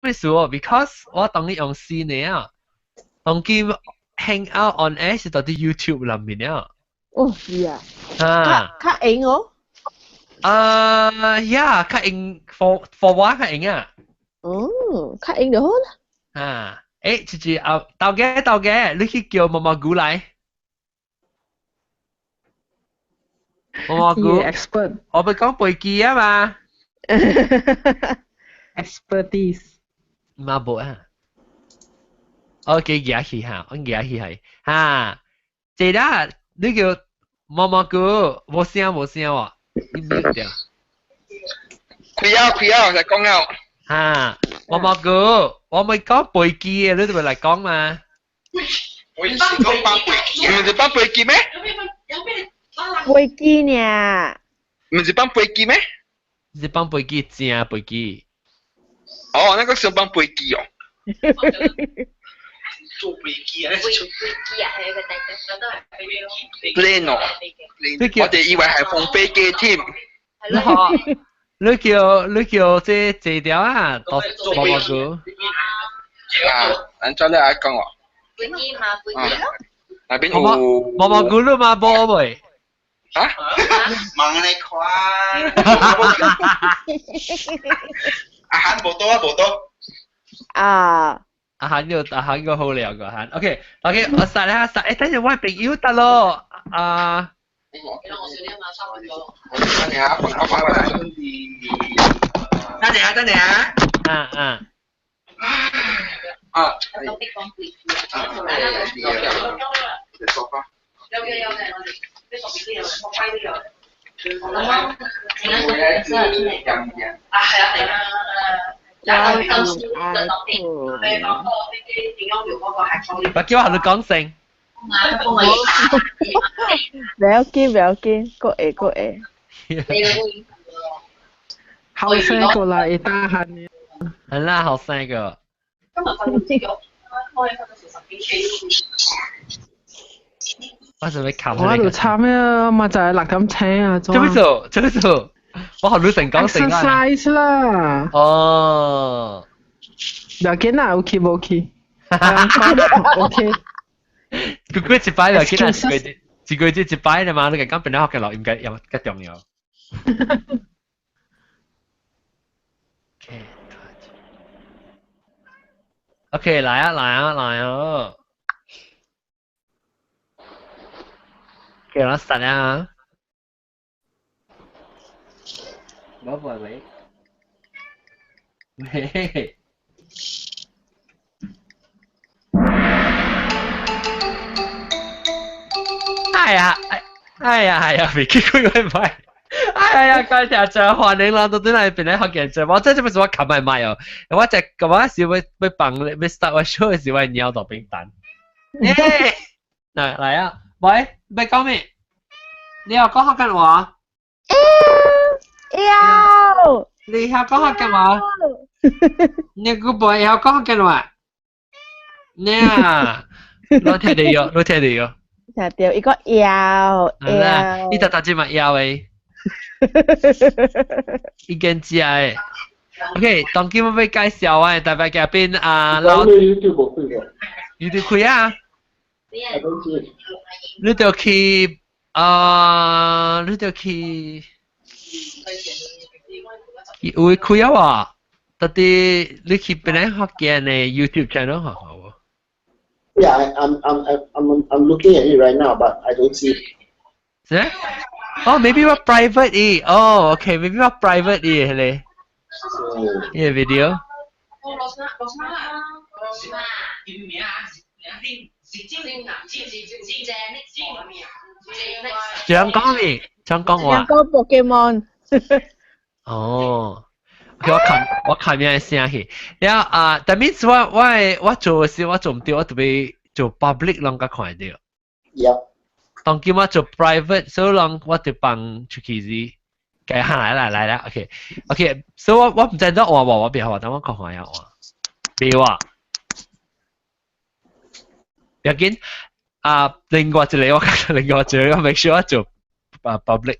咩事喎 ？Because 我當你用線嚟啊，當佢 hang out on air 是到啲 YouTube 裏面啊。哦，是啊。啊。較硬哦。yeah，較硬 for 我較硬啊。哦，較硬就好啦。啊，姐啊，豆嘅，你去叫毛毛菇嚟。毛毛菇 expert 我咪講背記啊嘛。expertise 嘛冇啊。OK，而家去下，我而家去係嚇。姐啦，你叫毛毛菇，冇聲喎，你唔掉。開啊，就講啊。嚇，毛毛菇，我咪講背記嘅，你哋咪嚟講嘛。我意思講幫背記，唔係幫背記咩？背記呢？唔係幫背記咩？是幫背記正背記。哦，那個是幫背記哦。做背記啊，做背記啊，係個第一都係飛機。plane 哦，我哋以為係放飛機添。你叫這條啊，毛毛菇。啊，咱再嚟講喎。飛機嘛，飛機咯。那邊有毛毛菇都嘛波未？啊？問你看。阿漢冇多。啊。阿漢個好料個漢。OK，我實啦實，等陣我朋友得咯。啊。等陣啊。我叫佢講聲。唔要緊，個會。後生過來會打鼾嘅。係啦，後生個。今日瞓唔知咗，開瞓到成10幾 K。我準備冚我喺度慘咩？咪就係勒咁請啊！做咩做？我學女成講成啊。exercise 啦。哦。唔要緊啦 ，OK 冇 OK。OK。佢一擺就見啦，一個一擺啦嘛，你講變咗學嘅落，唔計有嘅重要。OK， 來啊！給我實啊！冇辦法。喂。哎呀，未結婚嗰唔係。哎呀，嗰條就歡迎啦，到底係邊咧學嘅啫？我真係唔知我琴日買哦，我只咁啊時會放要 start 我 show 嘅時會尿到冰蛋。嚟啊！喂，你講咩？你又講客家話？要。你又講客家話？你個 boy 又講客家話？你啊，我聽你有。聽到一個要。你就打字咪要誒。已經知誒。OK，當今我俾介紹啊，大概嘅邊啊，YouTube 開啊。你就去會開啊？到底你去邊咧學嘅呢 YouTube channel 學好？Yeah, I'm looking at it right now, but I don't see it. Oh, maybe what private Oh, okay, maybe what private le. Yeah, video. Chẳng có à? Pokemon. Oh. 我看咩聲去，然後that means 我做嘅時我做唔到，我特別做 public 啷個看到。Yeah。當叫我做 private，所以啷我就幫出去先。嘅嚟啦 ，OK， 所以我唔知得我別話，等我講下呀我。別話，要緊另外一個我 make sure 我做public。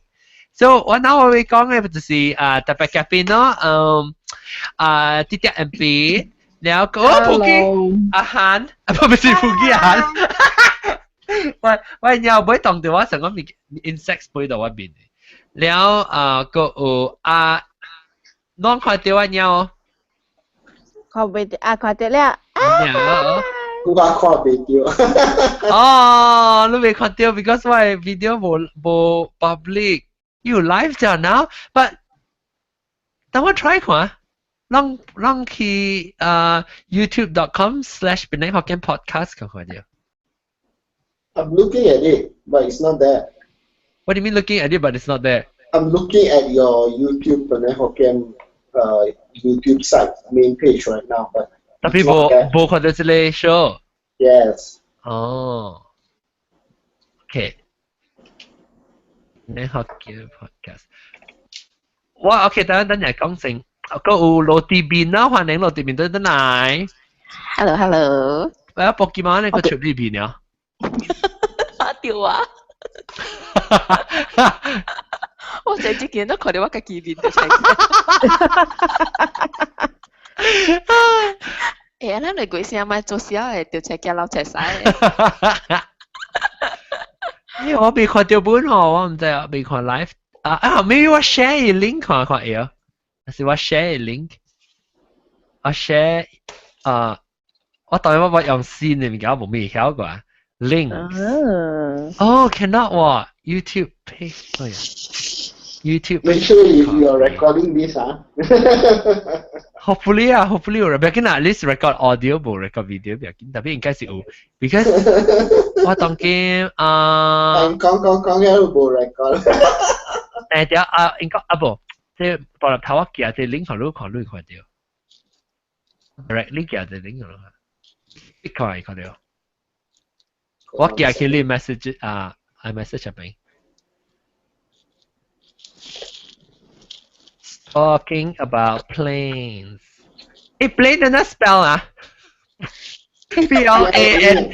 So 我嗱我會講嘅就是特別嘉賓咯，啲啲 MP แล้วก็普吉อาหารไม่ใช่普吉อาหารว่าเนี่ยไม่ต้องแต่ว่าสังก็มี insects ไป到ว่า邊แล้วก็น้องคอยเดียวว่าเนี่ยเขาไปขอเจอแล้วเนี่ยกูว่าข้อเดียว อ๋อรู้ไหมคอยเดียว because ว่าวิดีโอโบ public you live จ้ะ now but แต่ว่า try ขวาลองคีyoutube.com/penayhokkien podcast กันขวาเดียว I'm looking at it but it's not there what do you mean looking at it but it's not there I'm looking at your YouTube Penay Hokkien YouTube site main page right now but แต่พี่โบคนเดียวจะเลยโชว์ yes อ๋อโอเค Penay Hokkien podcast ว่าโอเค等陣講成ก็羅蒂邊啦，歡迎羅蒂邊對得嚟。Hello，喂，博基曼你個出呢邊呀？打掉啊！我上次見到佢哋話嘅見面就係。誒，咱嚟鬼聲咪做小嘅，條車腳撈車曬。因為我未看到本喎，我唔知啊，未看 live。maybe 我 share 個 link 看看嘢。還是我 share link，我 share 我當然我用線嚟搞冇咩曉過 link，哦 cannot 喎 YouTube page，哎呀 YouTube make sure if you are recording this hopefully 有人，不要緊啊 at least record audio 冇 record video 不要緊，特別應該是有 because 我當見講嘅冇 record，應該不。即係獨立頭一件，即係 link 看到directly 嘅就 link 咯，一看到，我見佢呢 message I message 入邊 talking about planes，plane 點樣 spell 啊？PLANES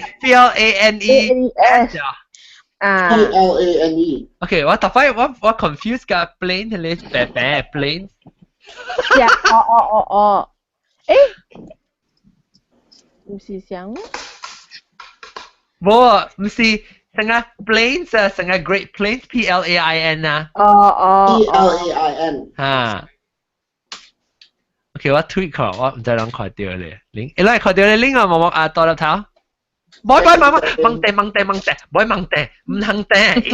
PLANE OK， 我特快我 confuse 個 plane 同你白 plane。呀，誒，唔是想咩？冇，唔是成個 planes 啊，成個 Great Plains PLAIN 啊。PLAIN 啊。OK， 我 tweet 佢，我唔知啷看到你 link， 你看到你 link 啊，冇多粒頭。唔好盲定，唔好盲定，唔肯定，一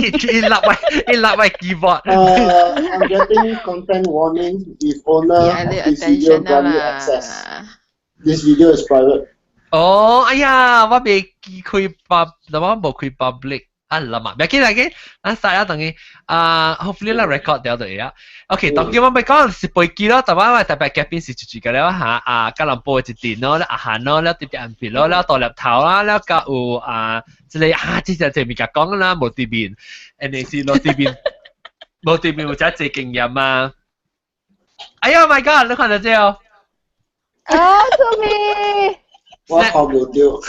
立位 keyboard。I'm getting content warning if owner of this video grant you access. This video is private. 哦，哎呀，我未開冇開 public。啊，諗啊，唔係嘅，曬啦，等於hopefully 啦 record 掉到嘢。OK， 當然我咪講是背記咯，但係特別嘅邊是住嘅了嚇，吉隆坡一電咯，阿韓咯，แล้ว啲人片咯，แล้ว獨立頭啦，แล้วก็即係之前就咪講啦，冇啲邊，人哋是冇啲邊或者最經驗啊。哎呀 ，My God， 你看到這哦？救命！我學冇掉。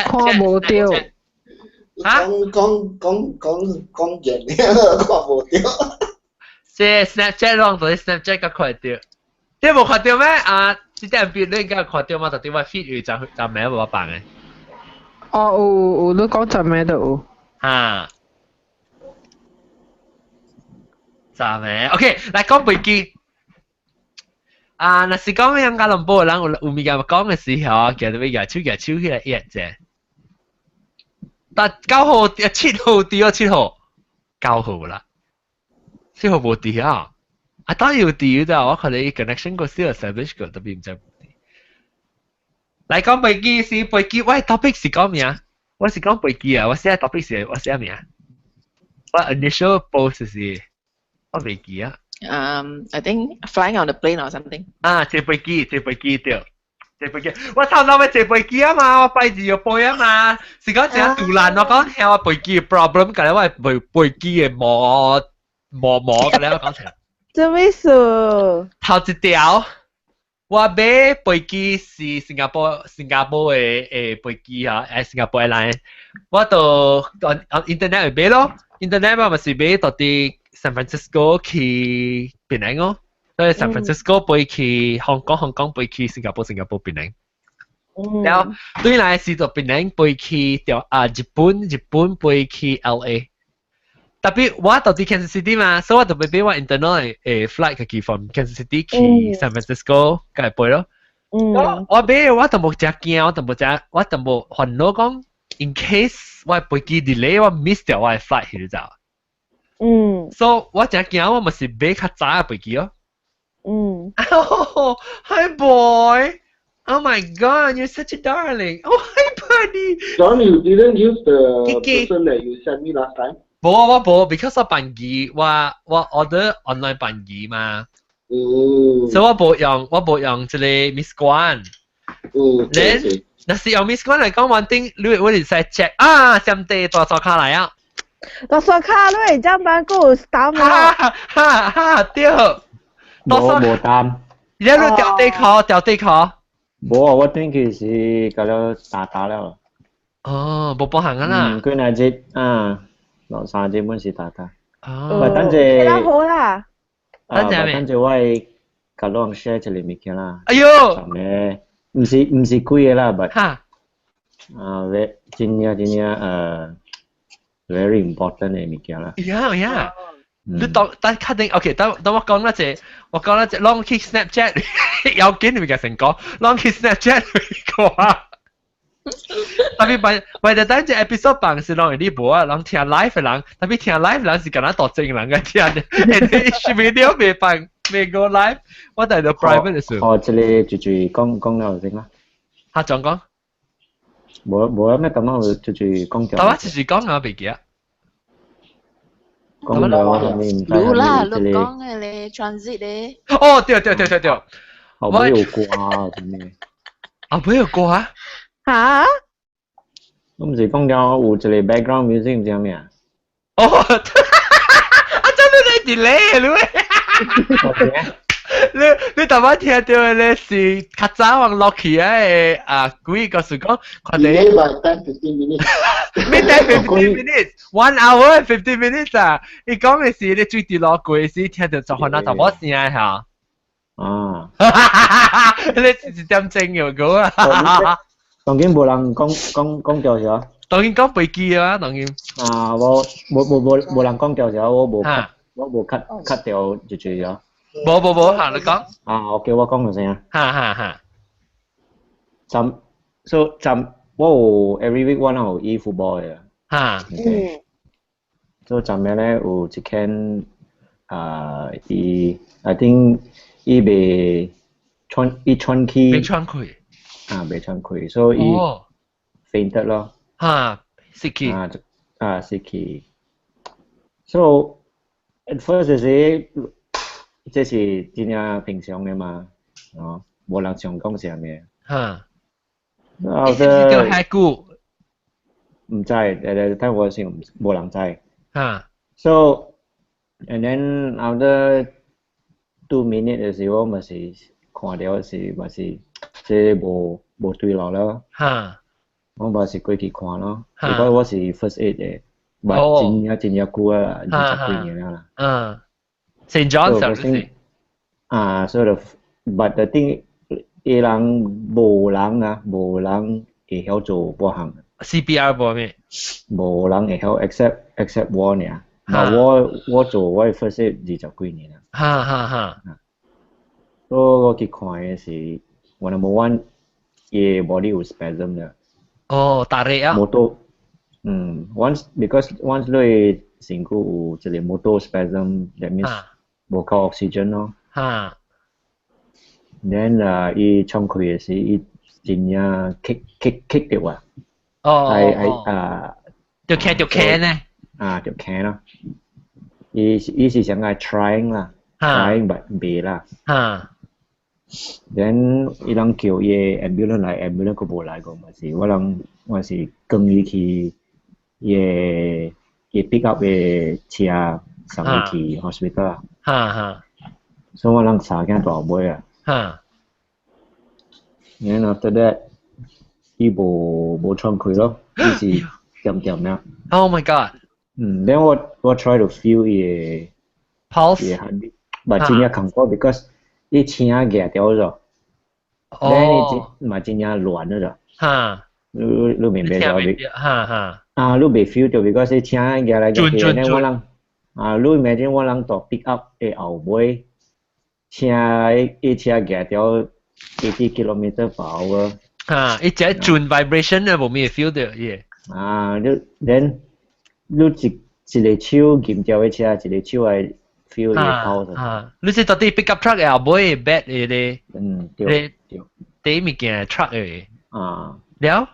看無到，講人，看無到。即係 Snapchat 咯，到底 Snapchat 個看到，你冇看到咩？啲人片你應該看到嘛？特別話 feed 就咩冇辦嘅。哦，有你講就咩都有。嚇，就咩 ？OK， 嚟講背記。若是講咩吉隆坡人有物件講嘅時候，其實會舉手起來一隻。但9號7號掉7號9號啦，7號冇掉啊！I thought you掉咋，我看你 connection 個 still establish 個，特別唔知。嚟講背記是背記，喂 topic 是講咩啊？我是講背記啊，我寫 topic 是我寫咩啊？我 initial post 是我背記啊。I think flying on the plane or something。借飛機對，借飛機。我頭腦咪借飛機啊嘛，我飛住要飛啊嘛。是講淨係杜蘭，我講係我飛機嘅 problem，㗎咧，我係飛機嘅磨㗎咧，我講成。做咩事？頭一條，我買飛機是新加坡嘅飛機啊，新加坡 airline。我到 internet 去買咯，internet 咪是買到啲。San Francisco 去檳城哦，所以 San Francisco 飛去香港飛去新加坡檳城。然後對來是就檳城飛去日本飛去 LA。特別我到底 Kansas City 嘛，所以我特別俾我 internal 嘅 flight 嘅 from Kansas City 去 San Francisco 嘅飛咯。我俾我就冇只驚，我就冇煩惱講 ，in case 我飛機 delay， 我 miss 掉我嘅 flight 去就。所以我只驚我咪是俾較早嘅飛機咯。Oh, hi boy. Oh my God, you're such a darling. Oh, hi buddy. John, you didn't use the person that you sent me last time? 冇 because 我辦機，我 order online 辦機嘛，所以我冇用這個 Miss Guan。then 那是用 Miss Guan 嚟講one thing，你會使 check 啊，上帝多少卡嚟啊？多少卡你張班股打嘛？對，冇擔。而家都掉地殼。冇啊，我短期是搞咗打了。哦，冇幫行㗎啦。佢那隻兩三隻本是打。哦。等陣。好啦。等陣我係搞兩 share 出嚟物件啦。哎呦。唔是貴嘅啦，but 真係very important 嘅物件啦。呀。你當確定 ？OK， 等我講一隻，long kick Snapchat 有幾年嘅成果 ，long kick Snapchat 個啊。特別為咗等隻 episode 辦是讓人哋播啊，讓聽 live 嘅人，特別聽 live 人是咁樣多正人嘅聽嘅，誒 video 未辦未過 live， 我哋就 private 嘅時候。這裡就講了先啦。嚇，仲講？冇咩咁樣就講掉。但我就是講我未記啊。講了你唔知。รู้啦รู้講嘅咧 transit 咧。哦，對。我沒有掛真嘅。啊，沒有掛？嚇？我唔是講咗有一個 background music 唔知咩啊？哦，真係你 delay 你。你頭先聽到嘅咧是較早往落去嘅幾個時講，佢哋 by 10-15 minutes。咩10 15 minutes？ 1 hour and 15 minutes 啊！你講嘅是你最跌落過時聽到就可能就冇聲嚇。你是點正嘅個啊？當然冇人講掉咗。當然講飛機啊，當然。冇人講掉咗，我冇 cut 掉就咗。冇，行你講。我叫我講就先啊。哈。我有 every week 我有醫 football 嘅。所以陣咩咧有一間I think 被穿去。被穿開。被穿開，所以fainted 咯。死去。死去。So at first 時。這是真係平常嘅嘛，冇人想講係咩？後頭叫海姑，唔知，但我先冇人知。So and then after 2 minutes 嘅時候，咪是看到是咪是即冇對路咯。我咪是過去看咯，因為我是 first aid 嘅，咪真係久啊，20幾年啦。St. John's 係咪sort of but the thing 冇人會曉做幫行 CPR 幫咩？冇人會曉 except 我呢，我做我 first aid 20幾年啦。所以我去看嘅是我 number one 嘅 body 有 spasm 嘅。大力啊！once你身軀有一個 motor spasm that means 冇夠 oxygen 咯。then 伊衝開嘅時，伊真係 kick 掉啊！條 can 呢？條 can 咯。伊是想係 trying 啦，trying but 未啦。then 伊人叫伊 ambulance 來 ，ambulance 佢冇來過嘛是，我是跟伊去伊 pick up 嘅車送伊去 hospital。所以我人三間大妹啊。然後 after that， 伊冇衝開咯，伊是點啦。Oh my god！then 我 try to feel 伊 pulse， but 真正恐怖 because 伊青夹掉咗，你嘛真正乱咗，你明白咗？你未 feel 到 because 伊青夹嚟夾去，你我人你 imagine 我人度 pick up 嘅後尾，青夾掉80 km per hour。伊只轉 vibration 咧，冇咩 feel 到嘢。then 你一個手撳掉嘅車，一個手係 feel 嘅跑。你即到底 pick up truck 嘅後尾 bad 嘅咧？對。第物件 truck 嘅。了？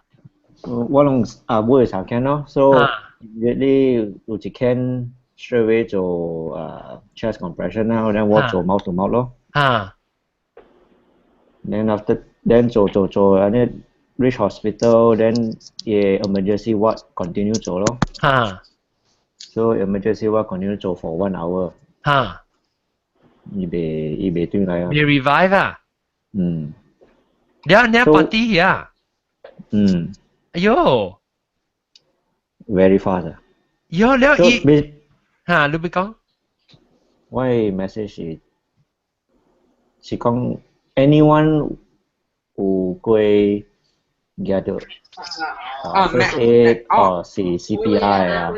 我攏後尾時間咯，所以你有一間 straight away 做chest compression 啦，然後我做 mouth to mouth 咯。then after then 做安尼 reach hospital then 嘅 emergency ward continue 做咯。so emergency ward continue 做 for 1 hour。伊未轉來啊。未 revive 啊？你 party 啊？哎呦 very fast 啊。喲，了伊你要講？我嘅 message 是講 anyone 有過夾到first aid 或是 CPR 啊，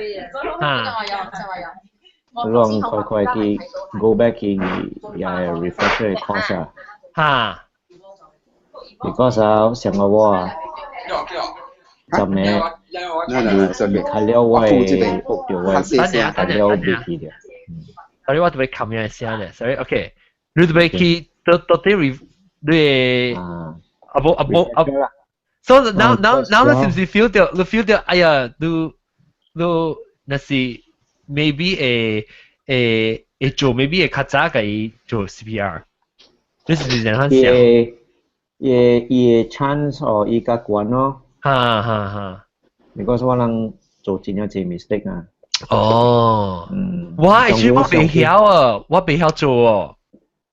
攏快去 go back 去嘅 refresher 嘅 course 啊。because 上個我10年睇了我嘅屋條位，睇了未去嘅。sorry 我特別冚嘢聲咧 ，sorry OK， 你特別去到底你so now 你是唔是 feel 到哎呀，你那是 maybe 做 maybe 較早嘅做 CPR， 你是唔是這樣想？伊 chance 哦，伊較關咯。because 我人做真正濟 mistake 啊。我actually 我未曉啊，我未曉做哦，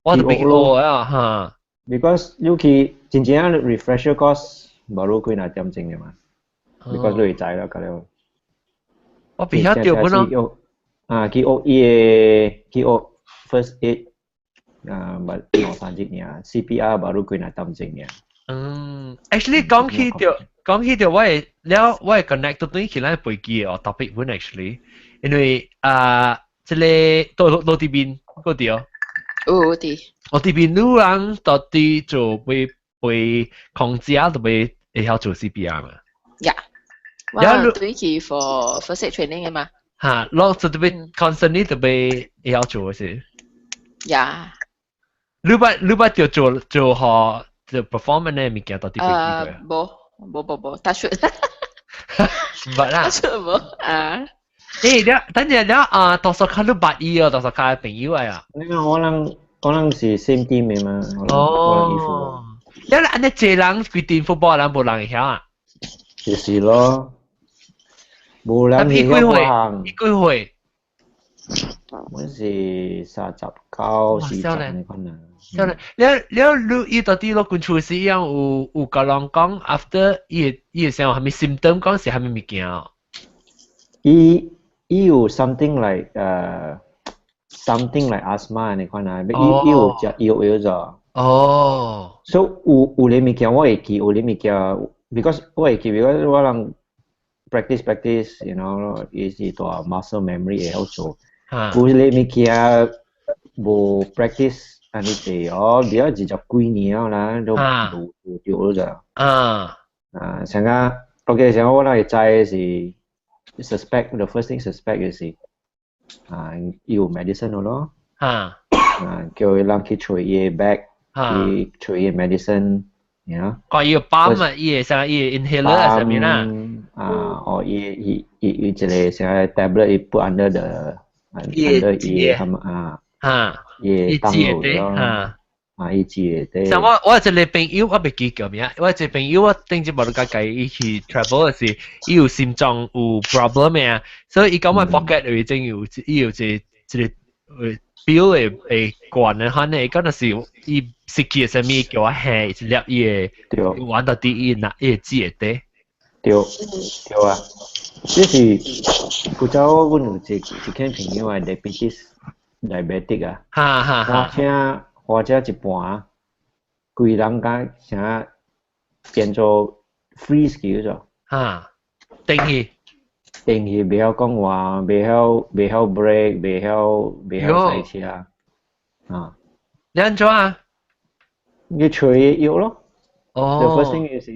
我都未學啊because 你去真正 refresher course 冇幾耐點鐘嘅嘛 ，because 你會知啦，咁樣。我未曉做本咯。佢學first aid 冇3節嘅 CPR 冇幾耐點鐘嘅。actually 講起條我係 connect 到對起來背記嘅 topic 本 actually， 因為即係到啲邊嗰啲哦。我啲邊路人到底做被控制啊，都被會曉做 CPR 嘛？我對佢 for first aid training 嘅嘛。我就特別 constantly 都被會曉做嘅事。你把條做好做 performance 嘅物件到底會記過？冇，打出。唔啦。打出冇等陣了多數看你八醫啊，多數看朋友啊。可能是 same team 嘅嘛，可能衣服。你安尼濟人規定 football 人無人會曉啊？就是咯，無人會曉行。幾歲？我是39、40可能。你到底攞管處是一樣有個人講 after 伊想係咪 symptom 講是係咪物件啊？伊有 something like asthma 你看啊，伊有隻藥咗。所以有啲物件我會記，有啲物件 because 我會記 because 我人 practice you know 伊大 muscle memory 會好做。有啲物件無 practice 安尼地比較只幾年啦，都冇掉咗。成個 OK 成個我哋知是 suspect the first thing suspect 嘅是要 medicine 咯。叫佢人去取伊 bag 去取伊 medicine， you know。講要包嘛，伊成伊 inhaler 啊，上面啦。或伊一個成個 tablet 伊 put under the under 伊伊當路咯。伊知嘅。像我一個朋友，我未記叫咩，我一個朋友我頂住冇得介伊去 travel 嘅時，伊有心臟有 problem 嘅，所以伊講我 pocket 裏邊有一個表會管嘅，可能伊講那是伊食嘅什麼叫我下一粒伊嘅玩到啲伊知嘅啲。對啊，即是古早我有一個朋友係 diabetes。diabetic 啊，哈哈哈，或者一半，规人家啥變做 freeze 叫做，定去，袂曉講話，袂曉 break，袂曉駛車啊，你安怎啊？你吹藥咯。The 哦 first thing is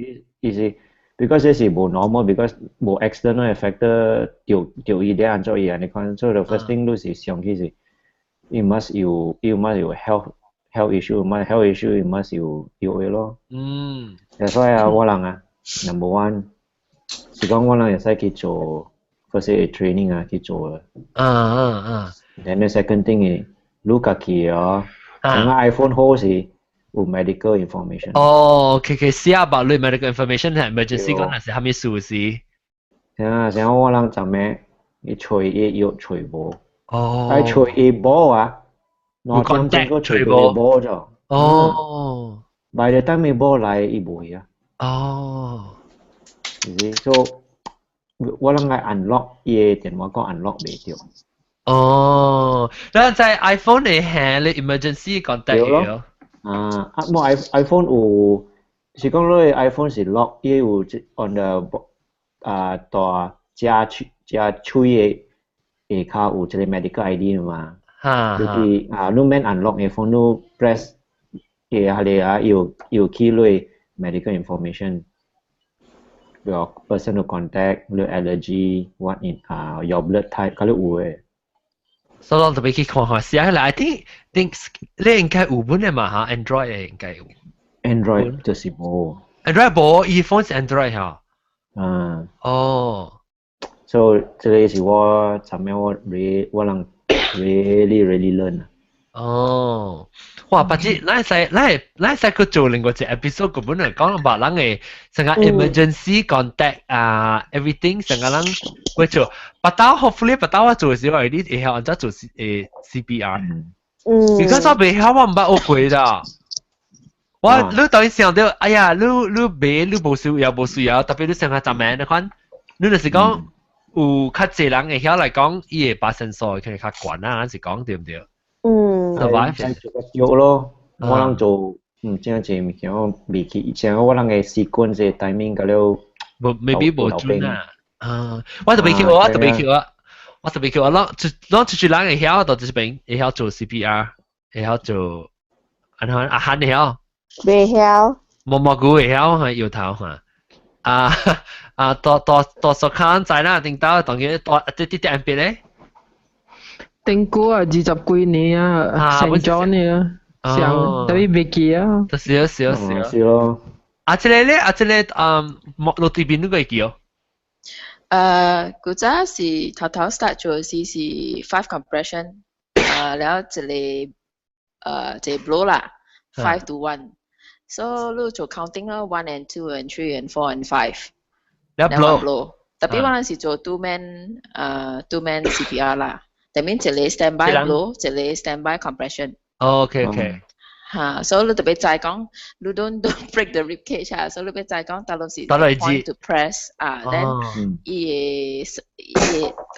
because this is more normal because more external factor 條醫啲安做嘢，你看，所以 the first thing 都是上去是 you must 有 health issue， health issue you must 有嘢咯。That's why 啊，我人啊 number one 是講我人會使去做 first aid training 啊去做啊。Then the second thing 係你家己啊，咁 iPhone 好是。有 medical information。OK， 寫 about 你 medical information 係 emergency 嗰陣時，係咪事事？像我人做咩？你吹嘢要吹無？係吹嘢無啊？我點整個吹嘢無咗？by the time 你無來，伊無去啊。so 我人係 unlock 嘢電話講 unlock 袂到。然後在 iPhone 你係你 emergency contact 嘅。冇 iPhone 有，是講你 iPhone 是 lock，伊有 on the 大加喙嘅下骹有一個 medical ID 嘛，就是你免 unlock 嘅 phone，你 press 下嚟啊，要起你 medical information， your personal contact， your allergy，what in your blood type， 嗰啲有嘅。所以我特別去看下寫起來 I think 你應該有本嘅嘛嚇 Android 嘅應該有 Android 就是冇 Android 冇 iPhone 是 Android 嚇so 這個是我尋日我能 really learn 哇不知咱使去做另外一個 episode 嗰本嚟講話人嘅成個 emergency contact everything 成個人會做hopefully 我做嘅時候你會曉按照做CPR because 我未曉我唔捌學過咋你當然想到哎呀你冇需要特別你成個站名你看你就是講有較濟人會曉來講伊會把sense可能較懸咱是講對唔對係做咯，我能做唔知係咩物件，我未記，以前我能嘅習慣係 timing 嗰了，未必冇準啊。我特別叫我攞出去人會曉，到這邊會曉做 CPR， 會曉做阿漢會曉，未曉，蘑菇會曉係搖頭嚇。多數看在啦，定到當然多啲安排咧。定估啊，20幾年啊，成咗你啊，想特別未記啊。少咯。這個咧，落地邊都可以記哦。古早是頭 start 做時是5 compression， 然後一個 blow 啦，5 to 1。So 你做 counting 咯 ，1 and 2 and 3 and 4 and 5。然後 blow。特別我哋是做 two man CPR 啦。That means 一個 standby blow， 一個 standby compression。OK。所以你特別再講，你 don't break the rib cage 啊，所以你特別再講，但係是 point to press，then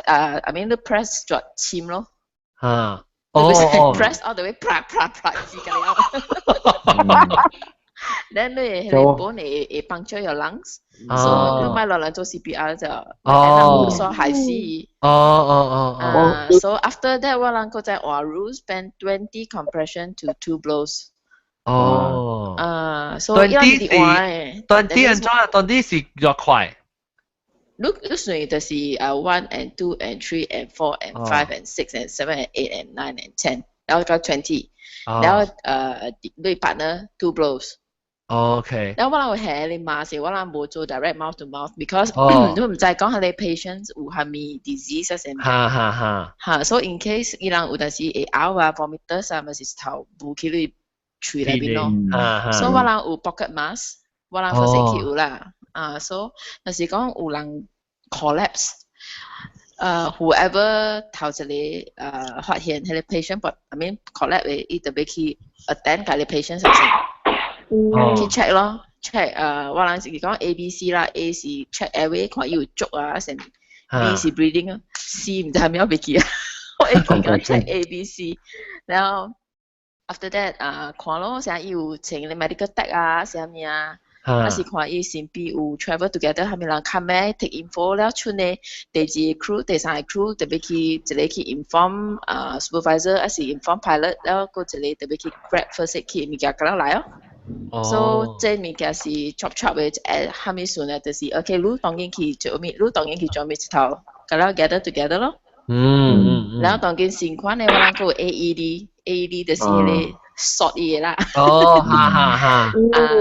I mean 你 press 咗簽咯。press all the way， 啪之間了。Then 你本嚟puncture your lungs，so 你咪落嚟做 CPR 就，然後所係是，so after that 我能夠在話 rules spend 20 compression to 2 blows。so 一樣啲話20是越快。你算就是1 and 2 and 3 and 4 and 5 and 6 and 7 and 8 and 9 and 10，然後到20，然後你 partner 2 blows。OK。然後我哋係你馬時，我哋冇做 direct mouth to mouth，because 你唔再講係你 patients 有係咪 disease 先。so in case 伊人有陣時會嘔啊 vomiters 啊，咪是頭部去你嘴裏邊咯。所以我哋有 pocket mask， 我哋 first aid kit 有啦。so 但是講有人 collapse，whoever 頭一個發現係你 patient，but I mean collapse 伊特別去 attend 佢哋 patient 先。去 check 咯 ，check 我哋是講 A、B、C 啦 ，A 是 check airway， 看要足啊，成 B 是 breathing 啊 ，C 唔知係咩未記啊，我一直講 check A B C，然後 after that 看咯，成日有請你 medical tag 啊，啥物啊，還是看伊身邊有 travel together，係咪人 come 咩 take info 了，出呢第二 crew、第三 crew 特別去一個去 inform supervisor，還是 inform pilot，แล้ว個一個特別去 grab first aid kit 物件咁樣來哦。So 這物件是 chop 嘅，下面算咧就是 OK，你當然去做咩，你當然去做咩一頭，咁樣 gather together 咯。然後當然先款咧，我諗個 AED 就是迄個 short 嘢啦。哦，哈哈哈。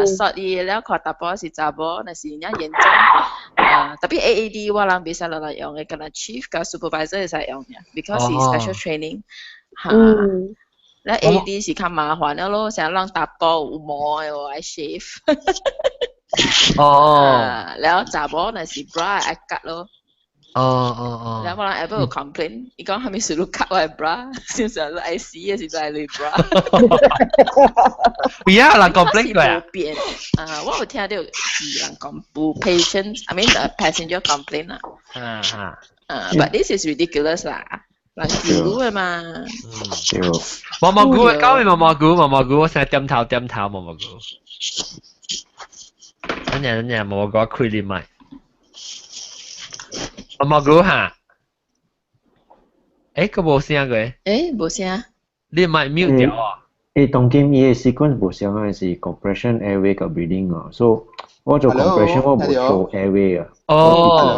short 嘢了，看大波是查某，那是人家嚴重。特別 AED 我諗別使落來用嘅，可能 chief 加 supervisor 會使用嘅 ，because 是 special training。แล้ว AED 是較麻煩嘅咯，成日讓大波有毛嘅喎，愛 shave。แล้ว查某那是 bra 愛割咯。แล้ว我諗 Apple complain，伊講係咪是你割我嘅 bra，是唔是你愛死嘅是都係你 bra？唔係人 complain 過啊？變我有聽到是人講有 patient，I mean the passenger complain 啦。But this is ridiculous 啦。人叫嘅嘛，毛毛菇，交俾毛毛菇，我成日點頭，毛毛菇。等陣，毛毛菇開你麥。毛毛菇嚇，佢冇聲嘅。冇聲。你麥 mute 掉啊？當今嘢 sequence 冇聲嘅是 compression airway กับ breathing 啊，所以我做 compression 我冇做 airway 啊。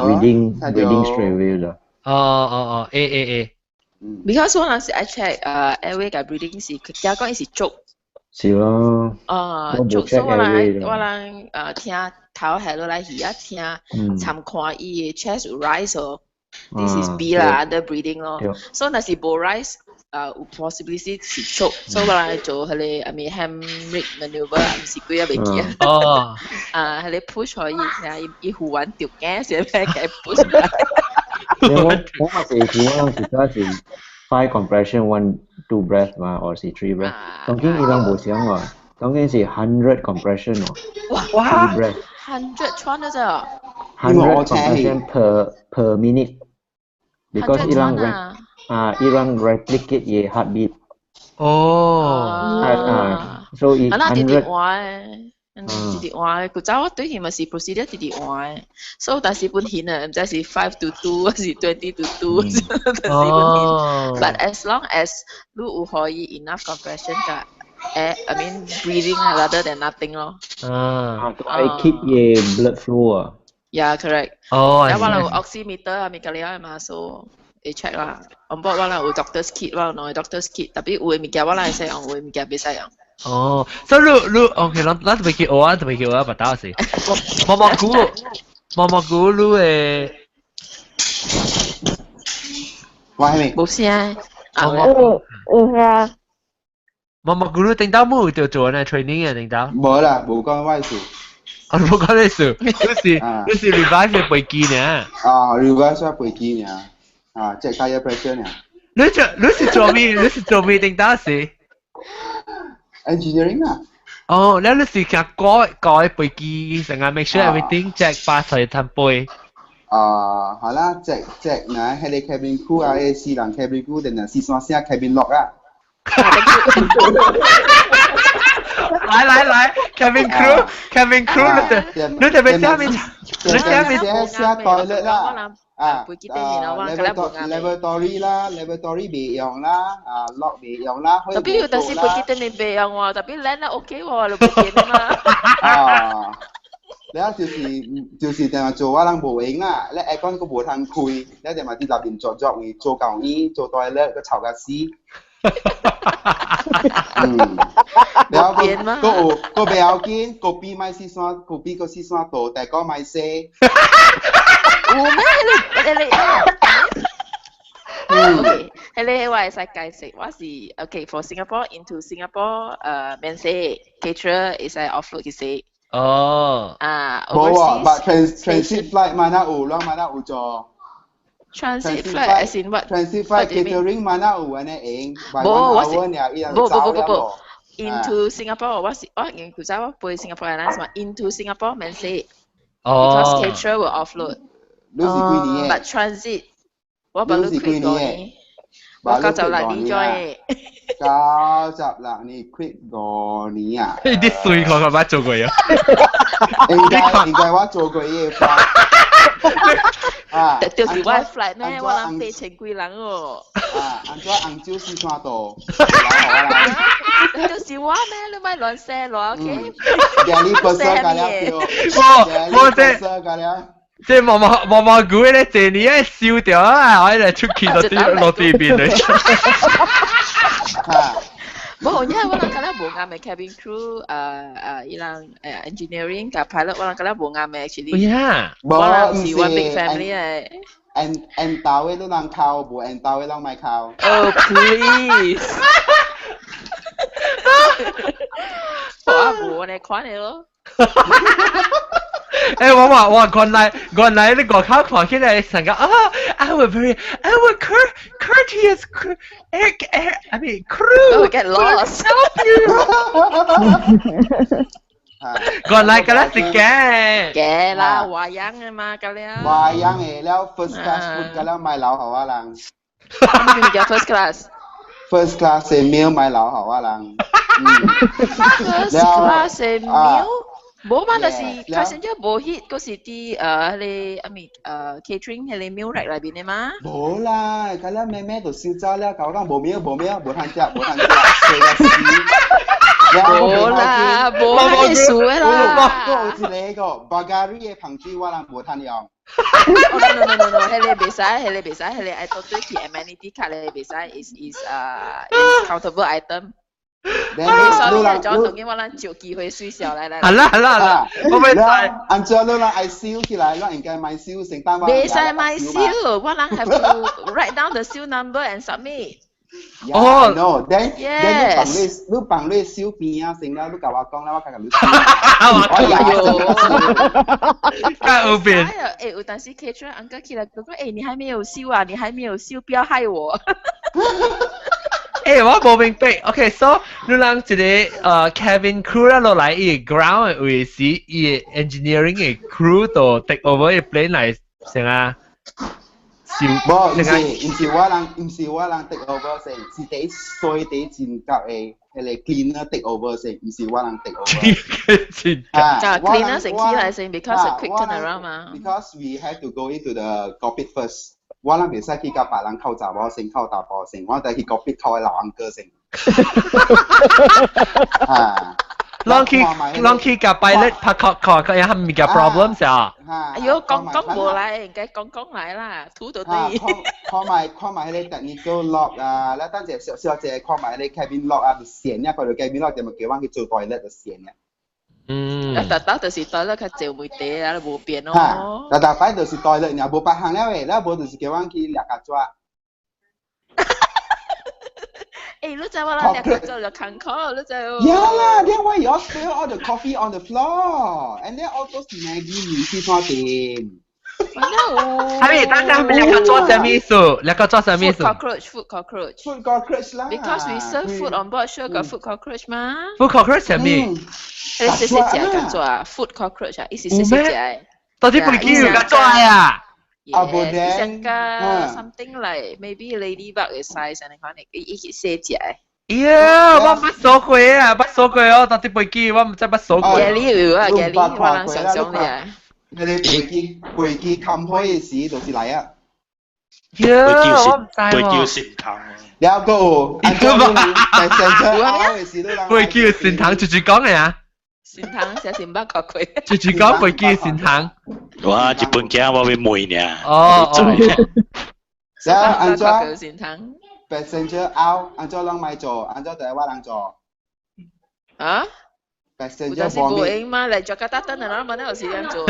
breathing straight away 啦。Because 我嗰時 I check airway 嘅 breathing 是佢講講是足。是咯。足，所以我哋聽頭下落來而家聽參看伊嘅 chest rise 哦 ，this is B 啦 ，under breathing 咯。所以那是冇 rise，有 possibility 是足，所以我哋做佢哋I mean handbrake maneuver，唔是幾啊未記啊。佢哋 push 可以，伊護穩條頸先俾佢 push 嚟。我係 5 compression 1 2 breath 嘛，或是3 breath。當今伊朗冇聲喎，當今是100 compression 喎。哇 3 breath。100 穿咗咋？100 compression per minute。Because Iran replicate your heartbeat. So it 100。直換，佢走對佢咪是 procedure 直換，所以但是本顯啊，唔知是5 to 2還是20 to 2，但是本顯。But as long as 你有可以 enough compression 㗎，I mean breathing rather than nothing 咯。I keep your blood flow 啊。Yeah, correct. 有話有 oximeter 啊，咪嗰啲啊嘛，所以 check 啦。我冇話有 doctor's kit，話有 doctor's kit，特別有嘅物件我嚟使用，有嘅物件唔使用。所以你 OK，咱特別叫我，不打死。毛毛菇，你誒，我係咪？冇聲。毛毛菇你頂到冇就做呢 training 嘅頂到？冇啦，冇講歪數。冇講呢數，你是 revive 嘅背肌呢？revive 嘅背肌呢？即係加一 pressure 呢？你是做咩頂到死？Engineering 啊。แล้ว你是講改背肌，成日 make sure everything 隻把水攤背。好啦，隻呢，係你 cabin crew 啊，4人 cabin crew 定係4雙聲 cabin lock 啊。來 cabin crew，你特別下面下 toilet 啦。laboratory 啦 ，laboratory 未用啦，lock 未用啦，特別有但是背肌對你未用喎，特別靚啦 OK 喎，你背肌啊嘛。แล้ว就是定係做我人無用啦，你ไอ้ก้อนก็無ทางคุย，แล้ว就มาที่入邊做นี่做เก้าอี้做 toilet ก็吵架屎。แล้วก็ไม่เอากินก็ปีไม่ซีซัวก็ปีก็ซีซัวโตแต่ก็ไม่เซ่你話係解釋，我是 OK for Singapore into Singapore men say caterer is a offload 嘅事。冇啊 ，but transit flight mana 有，啷 mana 有做。Transit flight as in what? Transit flight catering mana 有安尼用，冇。Into Singapore 我應佢就我背 Singapore Airlines 嘛 ，into Singapore men say because caterer will offload。你是幾年？ But transit 我把你幾年？我96年咗96年 quit 5年啊！呢啲衰我乜做過啊？應該我做過嘢吧？就是我 flat 咩？我諗8千幾人喎。按照杭州四川度，就是我咩？你咪亂寫咯，OK？廿%㗎啦，我即係毛菇咧，這年燒掉啊！我喺度出去落地邊嚟。冇，因為我諗嗰啲冇啱嘅 cabin crew，伊朗engineering กับ pilot，我諗嗰啲冇啱嘅 actually。我諗是 one big family 嘅。anh tao ấy lúc đang khao bố anh tao ấy lúc mày khao oh please 我嚟看你咯我話原來你個口看起來成個our courteous I mean crew oh get lost 原來嗰啲嘅啦華陽嘅嘛嗰啲華陽嘅แล้ว first class food 嗰แล้วไม่เหลา好啊ลัง咩叫 first class係 meal ไม่เหลา好啊ลัง first class 係 meal 冇嘛，就是 passenger 冇 hit 嗰時啲你I mean catering 係你 meal rack 裏邊嘅嘛冇啦嗰แล้วแม่就燒咗แล้ว搞到冇 meal 冇ทัน食冇啦，冇咩數嘅啦。我好似你個 Bulgari 嘅朋友我諗冇ทัน用。No，係你別使，係你愛到對佢 amenity 卡你別使 is countable item。你所以嚟咗同嘅我諗就機會衰小嚟。係啦，我咪係。按照你諗愛燒起來，你應該買燒成單。別使買燒，我諗 have to write down the seal number and submit。哦 ，no， then 你幫你燒片啊，成啦，你教我講啦，我教你燒。邊？有但是 catcher uncle 起來哥哥，你還沒有燒啊，你還沒有燒，不要害我。我冇明白 ，OK，so 你讓一個cabin crew 啦落嚟，伊 ground 位是伊 engineering 嘅 crew 度 take over 嘅 plane 嚟成啊。唔是我人 take over 先，是啲衰啲賤格嘅，係嚟 cleaner take over 先，唔是我人 take over。cleaner 成 key 嚟先 ，because a quick turnaround 嘛。Because we have to go into the cockpit first， 我人唔使去甲別人扣雜波先，扣大波先，我哋去 cockpit 扣老安哥先。Long key กับ pilot 拍確佢有咪嘅 problem 先。哎呦，講冇嚟，應該講嚟啦，土到啲。看埋你 technical lock 啊，แล้วตั้งแต่小姐看埋你 cabin lock 啊，線เนี่ย佢哋 cabin lock 就咪叫翻佢做 toilet 嘅線嘅。特就是 toilet 佢就會地啦，冇變咯。特擺就是 toilet 然後冇白行了喂，แล้ว冇就是叫翻佢兩個抓。你知我啦，兩個做就 control， 你知。Yeah, then why you all spill all the coffee on the floor? And then all those Maggie 米去刷點？但係兩個做什麼意思？兩個做什麼意思 ？Food cockroach 啦。Because we serve food on board, sure 個 food cockroach 嘛。Food cockroach 什麼？你食食咁做啊 ？Food cockroach 啊，意思食食食。到底背幾個做啊？Yes， 像個 something like maybe ladybug 嘅 size，你講你一些隻。我乜所謂啊？乜所謂哦？到底背幾？我唔知乜所謂。嘅你有啊？嘅你我能想象你啊。你背幾冚開嘅事就是嚟啊！背叫善堂。有個，背叫善堂，住講嘅啊！善堂寫善北角佢。住講背叫善堂。哇！日本驚我會霉呢。然後按照善堂。passenger out， 按照啷買做，按照第一話啷做。啊？passenger vomit 嘛，嚟Jakarta登嚟啦，問呢個時間做。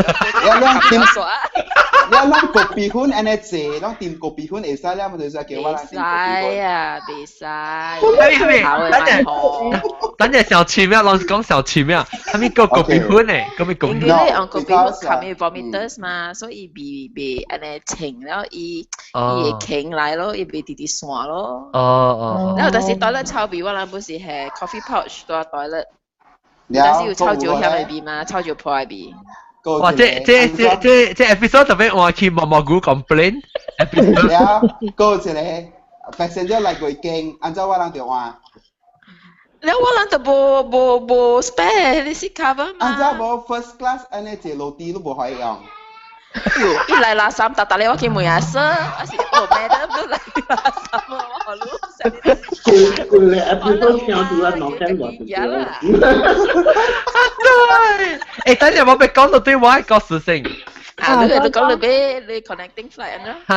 你啷個鼻孔安尼借，啷掂個鼻孔會使咧，我就叫我啷掂個鼻孔。別使。等陣小奇妙，老師講小奇妙，係咪個鼻孔咧？咁咪講。因為on個鼻孔後面 vomiters 嘛，所以被安尼停了，伊傾來咯，伊被直直散咯。然後但是toilet 臭鼻，我諗不是係 coffee pouch 多 toilet。但是要抄住響裏邊嘛，抄住破裏邊。哇！這 episode 特別我去毛菇 complain。高一個 passenger 嚟佢驚，按照我人就話，แล้วว่าเราจะโบ spare 你สิ cover มา按照我 first class อันนี้เจ樓梯都冇可以用。อีไรลาซ้ำแต่เรียกว่าคิมวยาเซอร์อาสิโอ้แม่เด้อไม่ไรลาซ้ำว่า好รู้สึก佢哋 application 聽到啦，我聽過。對，等陣我俾講到對我係個事情。你講你俾你 connecting flight 啊？哈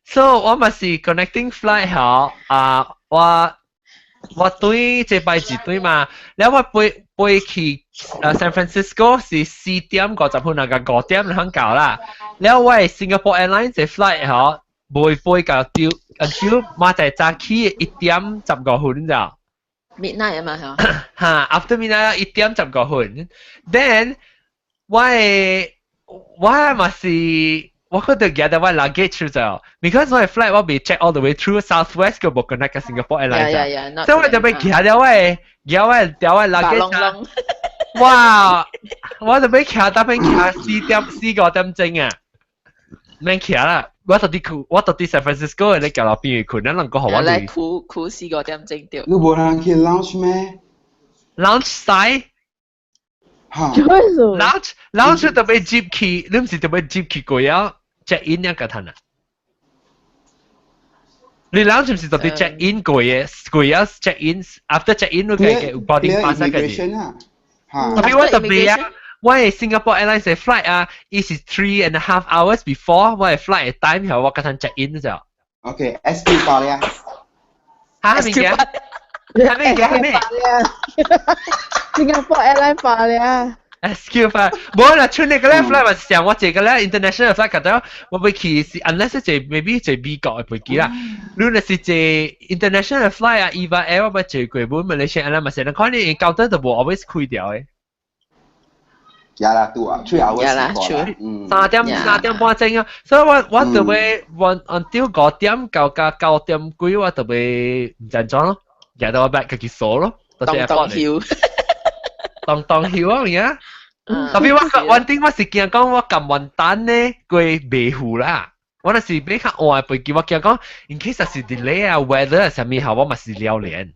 ，so 我咪是 connecting flight 嗬，我對這擺字對嘛，แล้ว我飛去San Francisco 是4點50分啊，個5點就肯搞啦。แล้ว我係 Singapore Airlines 嘅 flight 嗬，唔飛到掉 until 馬仔早起1點15分咋。midnight 啊嘛係嘛？哈 ，after midnight 1點15分 ，then 我咪是。我覺得記得我 luggage 就 because 我 flight 我未 check all the way through Southwest 個冇 connect 個 Singapore Airlines，所以我就被記下咗喂 luggage，哇！我就被記下，但係記下4個點鐘啊，免記啦。我到啲 San Francisco 你叫落邊去困，能夠好我哋酷4個點鐘掉。你冇人去 lounge 咩 ？lounge 晒？lounge 特別 jeep 去，你唔是特別 jeep 去過呀？check in 一個攤啊！你 lounge 唔是特別 check in 過嘅check in，after check in 都嘅 boarding pass 嘅嘢。特別我特別啊，我係 Singapore Airlines 嘅 flight 啊，it is 3.5 hours before 我係 flight 嘅 time 後我個攤 check in 就。OK，SQ 爆了呀！嚇邊嘅？係咩？Singapore Airlines 發了。SQ 發，冇啦，出呢個咧 flight 咪成我自個咧 international flight 嗰度，我會去是 unless 係 maybe 係美國嘅飛機啦。如果係係 international flight 啊 ，Eva Air 我咪最貴本 Malaysia Airlines 咪成日可能搞得就冇 always 開掉嘅。呀啦，2 hours 啦3點半鐘啊，所以我就會until 5點到9點幾我就會唔正裝咯，日到我 back 佢鎖咯，到時 airport 嚟。當曉啊嘢，特別我點我是驚講我咁混蛋呢，佢未付啦。我那是比較晏飛機，我驚講 in case 是 delay 啊 weather 上面後我咪是了連。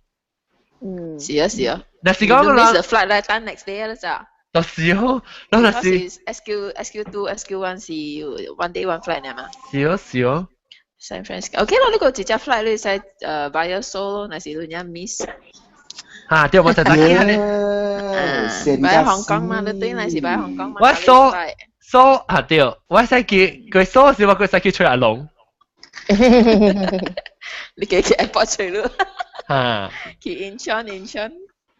是啊。那是講啦。miss the flight 咧，等 next day 啦咋？就是哦，那是 SQ2 是 one day one flight 係嘛？是哦。San Francisco，OK 咯，呢個直接 flight 你使via Seoul 咯，那是人家 miss。啊，對，我就打機咧。擺香港嘛，你對那是擺香港嘛。我蘇啊對，我使佢蘇時我佢使佢吹阿龍。你幾去 airport 吹咯？啊。去 Incheon。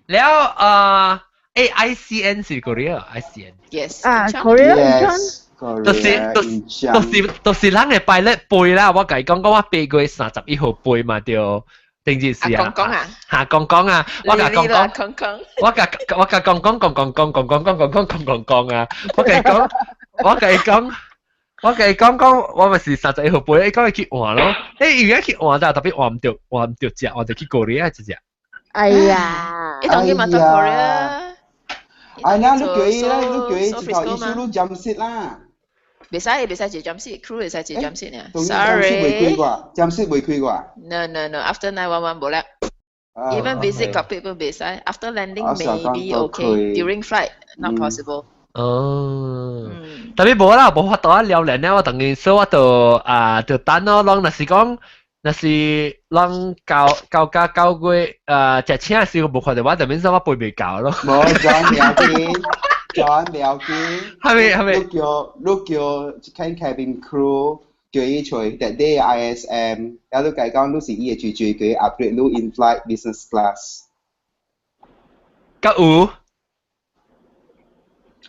แล้วAICN 是 Korea ICN。Yes。Korea Incheon。就是人嘅pilot 背啦，我講我飛過31號背嘛對。定住事啊！講啊！嚇講啊！我講啊！我講我咪是31號背，你講去換咯。你而家去換就特別換唔到隻，我就去Korea隻隻。哎呀！你當佢問到 Korea？哎呀，你舉直頭意思都浸蝕啦。袂使坐 jump seat，crew 會使坐 jump seat 呢。Sorry。jump seat 會開啩 ？No，after 911冇咧。Even visit cockpit 都袂使。After landing maybe okay，during flight not possible。哦。特別冇啦，冇法度啊！聊連咧，我等於說我就等咯，啷那是講，那是啷交過隻車時我冇看到，我就變咗我背未教咯。冇講了嘅。John 了解，係咪？碌叫 cabin crew 叫伊做 that day ISM， 有碌計講碌是伊嘅最佢 upgrade 碌 in flight business class。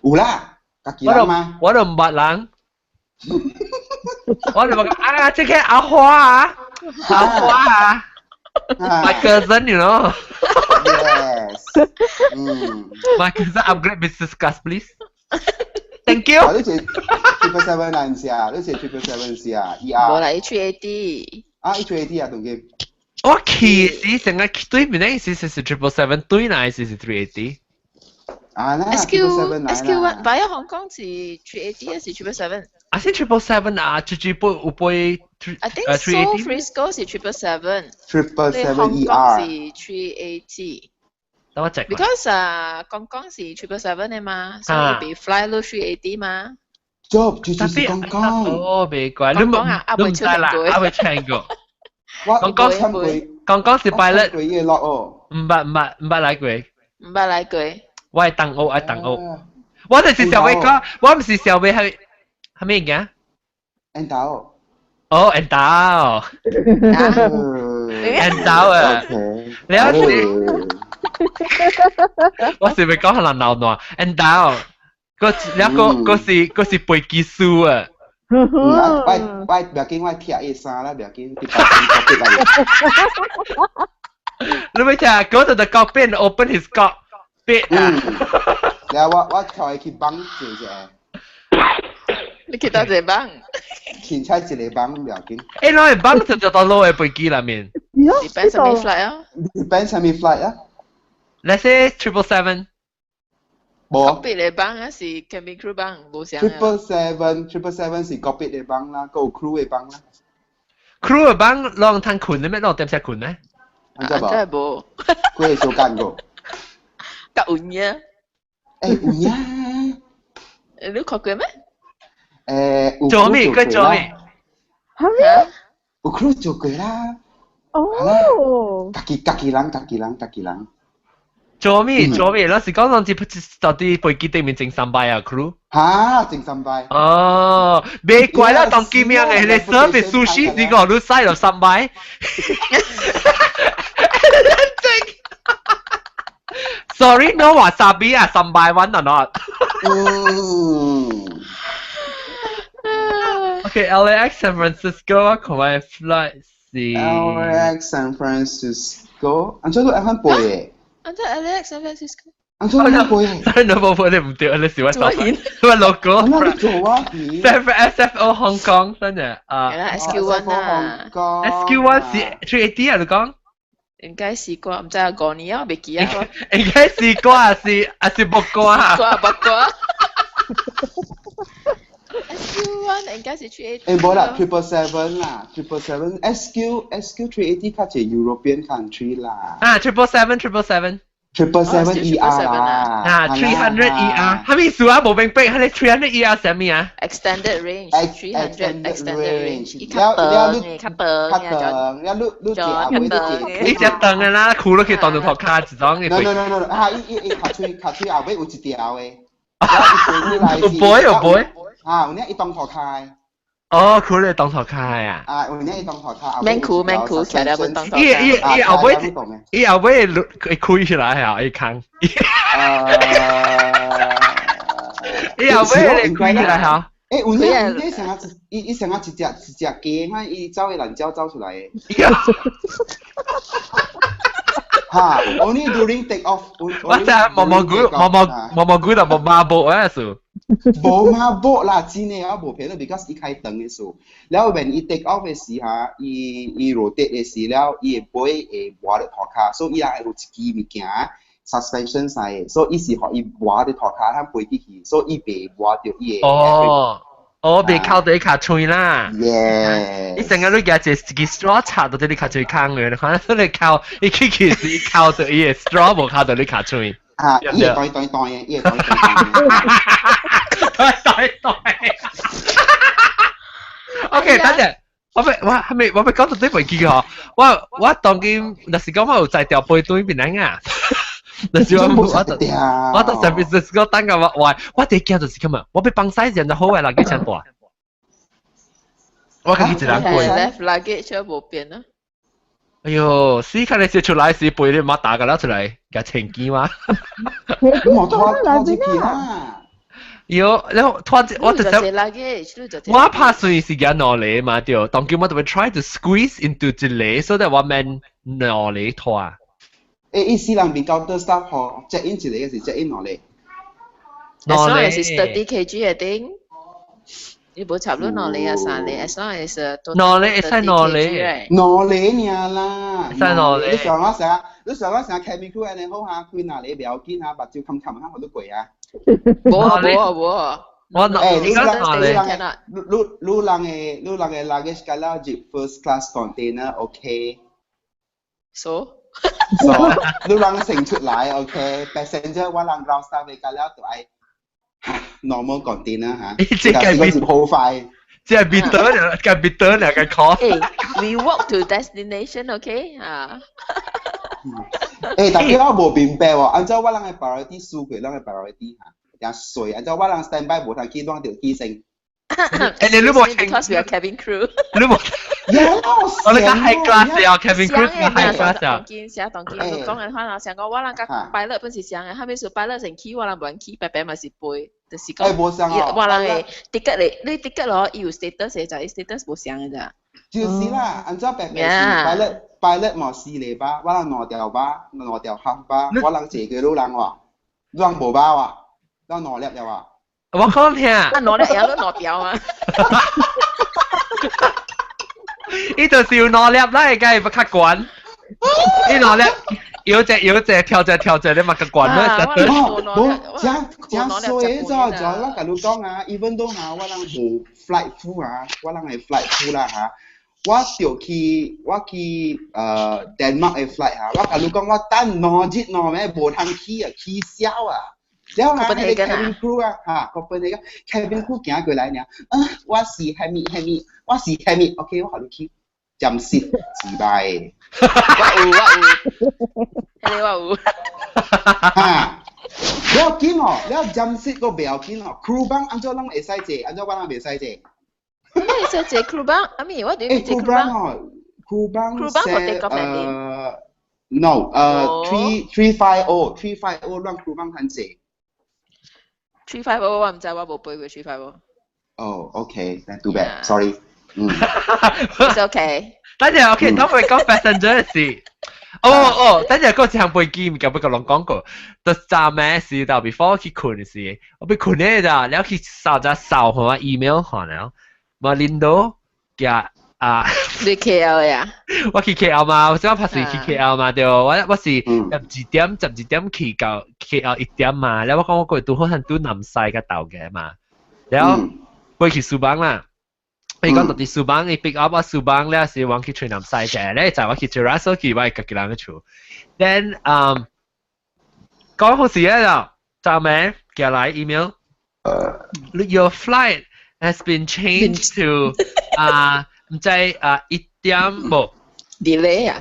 有啦，家己人嘛。我都唔捌人，我就話啊，即個阿花啊，my cousin you know。Yes. My cousin upgrade business class, please. Thank you. 你係 777難試，你係777試啊？ER。冇啦，A380。A380啊，同佢。我其實成日對面咧，是777對嗱，是380。啊，那 SQ1 擺喺香港是380還是777？I think 777啊，直接有杯 I think Seoul Frisco 是777 777 ER 是380。等我 check。Because 剛剛是777嘅嘛，所以被 fly 到380嘛。Job 就是剛剛。哦，未怪，你唔知啦，我未聽過。剛剛是 pilot。嘅落哦。唔捌來過。唔捌來過。我係鄧澳。我就是小偉哥，我唔是小偉係咩嘅？Endao。哦，Endao。Endao 啊。你有時，我是咪講係人鬧鬧 ？Endao，嗰是背技術啊。喂，不要緊，我貼一衫啦，不要緊，你咪聽 ，go to the cockpit and open his cockpit 啊。然後我跳去幫姐姐。你去到這幫？前妻一個幫唔要緊。誒，攞嚟幫就到攞嘅飛機裏面。Depends on the flight 啊。Depends on the flight 啊。Let's say 777。冇。cockpit 嘅幫啊，是 cabin crew 幫，冇想啊。777是 cockpit 嘅幫啦，個 crew 嘅幫啦。crew 嘅幫攞攤困咧咩？攞點石困咧？真係冇。佢係做間個。夾อุ่嘢。誒，อุ่嘢。你學過咩？做咩？佢做咩？係咩？有 crew 做過啦。哦。家己人。做咩？那是講當時到啲飛機對面整三擺啊 crew。嚇，整三擺。哦，未怪啦，當今日嘅你 service sushi 是個都嘥咗三擺。Sorry, no wasabi 啊，3 by 1 or not? Okay, LAX San Francisco 同埋 flight 是 LAX San Francisco， 安怎都會翻背嘅？安怎 LAX San Francisco？ 安怎會翻背嘅？真係冇背你唔對，你笑乜手？乜 logo？你做啊？SFO Hong Kong 真係SQ1 啊 ，SQ1 是380啊，你講？應該試過，唔知係過年啊，未記啊。應該試過啊，是木過啊。木過。SQ1 應該是380。誒冇啦，777啦，777 SQ 380較係 European country 啦。啊，777 ER 啦。啊，300 ER，係咪數啊？冇明白，係你300 ER 係咩啊 ？Extended range， 300 extended range， 一較長嘅，較長，你隻長嘅啦，褲都可以當到托卡一種嘅。No，嚇，卡嘴後尾有一條嘅。有背。啊，有呢一當托卡。哦，褲你當托卡呀？啊，有呢一當托卡。免褲，其實本當托卡。伊後尾會開起來啊，伊坑。伊後尾你開起來嚇。誒，有呢伊成日一隻雞，看伊走嘅藍鳥走出來嘅。嚇，only during take off。我真係毛毛菇就冇馬步啊數。冇馬步啦，真係啊冇平到 ，because 伊開燈嘅數，然後 when 伊 take off 嘅時嚇，伊 rotate 嘅時了，伊個背會滑到托卡，所以伊係有一支物件 suspension 曬嘅，所以伊是互伊滑到托卡，向背起去，所以伊袂滑到伊個。哦，袂靠到伊卡喙啦。耶！伊成日都夾隻straw 插到你卡喙坑嘅，可能你靠伊其實靠到伊個 straw 冇靠到你卡喙。啊，伊個袋嘅，伊個袋。OK， 等陣，我咪講到呢部機嗬，我當見，那時講我有在條背對面啊。那時我到 San Francisco 等個我哋驚就是咁啊，我被綁曬人就好嘅啦，幾錢多啊？我自己一人背。left luggage 冇變啊。哎呦，試看你寫出來時背你媽打個啦出來，加錢機嘛。我拖住佢啦。有，然後我就想，我怕算是嘅攞嚟嘛，對，當叫我哋會 try to squeeze into 一個，so that 我免攞嚟拖。誒，伊私人邊counter staff 嗬 ，check in 一個嘅是 check in 攞嚟。As long as it's 30 kg I think，你冇插攞攞嚟啊，3嚟 ，as long as 攞嚟，係攞嚟，攞嚟呀啦，係攞嚟。你上我成 cabin crew 你好下，佢拿嚟唔要緊啊，把招冚冚下我都攰啊。冇，我你講下咧，你人嘅 luggage 㗎啦，接 first class container OK。So 你人成出來 OK，passenger 我人 ground staff 嘅㗎啦，就係 normal container 嚇，即係好快。即係bitter嚟嘅 cost。We walk to destination OK 啊。但係我冇明白喎，按照我人嘅 priority 輸佢人嘅 priority 嚇。也水，按照我人 stand by 無通去亂條機聲。你冇聽 ？Because we are cabin crew。你冇？我哋講 high class 啊 ，cabin crew 係 high class 啊。當見，講緊翻啦，成個我人個 pilot 本是上嘅，後尾做 pilot 成 key， 我人冇人 key，白白咪是背，就是講。冇上啊。我人嘅 ticket 你 ticket 攞要 status 就係 status 冇上嘅咋。就是啦，按照白白是 pilot 冇事嚟吧，我人攞掉行吧，我人自己都人話，人冇吧話。都攞粒又話，我講聽啊，攞粒有都攞掉啊，呢度是要攞粒啦，而家係不客觀，呢攞粒搖隻跳隻，你咪客觀啦，講所以就我同你講啊 ，even though 我人冇 flight full 啊，我人係 flight full 啦嚇，我去Denmark 嘅 flight 嚇，我同你講我等攞咩冇通去啊，去笑啊！แล้วฮะใน cabin crew อ่ะฮะก็เป็นไง cabin crew 行過來เนี่ย我是 Hamid 我是 Hamid OK 我好去จำสิ自敗我有ฮะแล้วกินเหรอแล้วจำสิก็ไม่เอากินเหรอ crew บ้างอันเจ้าเราไม่ใส่เจอันเจ้าว่าเราไม่ใส่เจไม่ใส่เจ crew บ้างอามีว่าเดี๋ยวมีเจ crew บ้าง crew บ้าง crew บ้างหมดเด็กก็แม่เอง no 350讓 crew บ้างทันเจ350我唔知我冇背過350。Oh, okay. Then too bad. Sorry. It's okay. 等陣 OK，當佢講 passenger 嘅事。等陣嗰次行飛機，唔記得俾個人講過，就站咩事？就 before 去困嘅事，我被困咧咋，然後去掃我 email 看了，我領導嘅你 KL 呀？我去 KL 嘛，我想拍攝去 KL 嘛，對，我是12點去到 KL 1點嘛，然後我講我過去好似都南西嘅島嘅嘛，然後飛去蘇邦啦，你講到啲蘇邦，你 pick up 我蘇邦咧是往去吹南西嘅，咧就我去 Terrace 去我係自己人嘅厝 ，then 講好事咧就咩寄來 email，your flight has been changed to 唔知1點冇 delay 啊？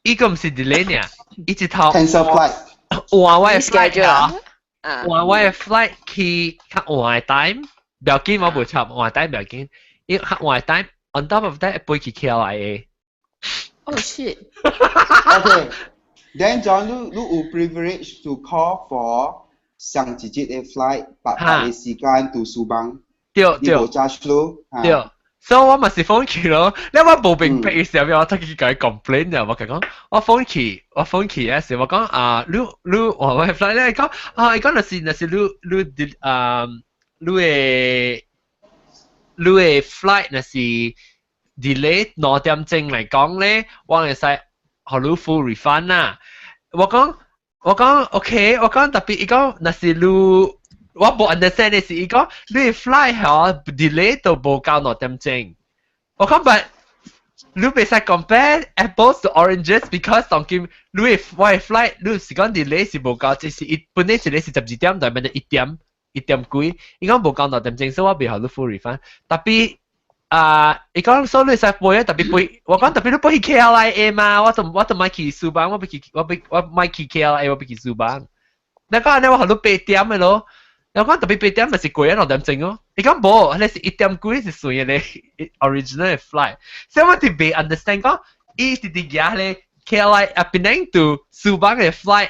呢個唔是 delay 呢，一直頭 cancel flight。換我嘅 flight 啊，換我嘅 flight 去較換嘅 time，唔要緊我冇錯，換 time 唔要緊，因換 time on top of that 飛去 KLIA。Oh shit. Okay. Then John, you privilege to call for 上一節嘅 flight，白嘅時間到蘇邦。對。冇 charge 咯。對。所以我咪是放棄咯，你話冇明白嘅時候，我特佢講 complain 啊，我講我放棄嘅時候，我講你我 flight 咧講講那是你嘅 flight 那是 delay 2點鐘嚟講咧，我係使學你 full refund 啊，我講 OK， 我講特別講那是你。我冇 understand 嘅是，伊講你 fly 係 delay 到冇夠2點鐘。我講 but 你未使 compare apples to oranges because 當今你嘅 flight 你是講 delay 是冇夠，即是本來 delay 是12點，但係變成1點幾。伊講冇夠2點鐘，所以我未學你 full refund。特別伊講所以你使飛啊，特別飛，我講特別你飛去 KLIA 嘛，我就買去蘇邦，我買去 KLIA， 我飛去蘇邦。你講你我學你8點嘅咯。我講特別8點咪是貴啊2點鐘咯，你講冇，你是1點幾是算嘅你 original 嘅 flight， 所以我哋未 understand 講，伊直直嘢咧 KLIA Penang to 蘇邦嘅 flight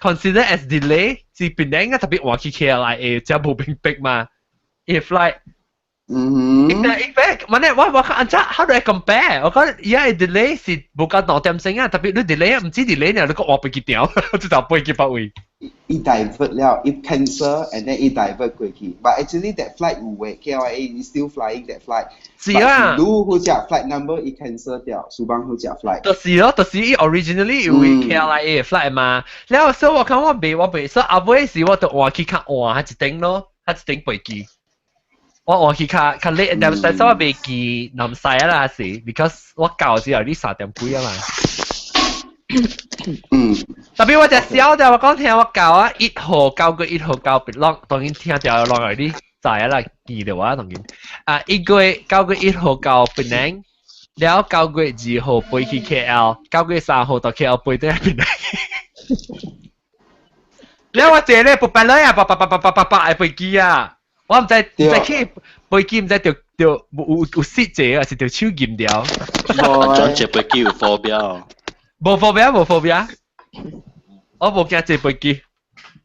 consider as delay， 是 Penang 特別換去 KLIA， 就冇並逼嘛，伊 flight。問題我講按照 how do I compare？ 我講而家嘅 delay 是冇夠2點鐘啊，特別你 delay 唔知 delay 呢，你講我飛機掉，就飛機不會。It divert 了 it cancel and then it divert 過去 but actually that flight 有嘅 KLIA is still flying that flight 是啊如好隻 flight number it cancel 掉蘇邦好隻 flight 就是咯就是 originally 有 KLIA 嘅 flight 嘛然後所以我講我未所以後尾時我就換去較換一頂咯一頂飛機我去較late，但係我未記南西啦是 ，because 我教時候啲3點幾啊嘛。特別我只小嘅，我講聽我教啊，1號教過1號教別啷，當然聽掉啷嚟啲仔啦，記到啊當然。1個月教過1號教別寧，แล้ว教過2號背去 KL， 教過3號到 KL 背都係別寧。แล้ว我這咧不辦咧啊，八背機啊，我唔知去背機唔知條有蝕者啊，是條手劍掉。轉隻背機有phobia。冇 phobia， 我冇驚這背機。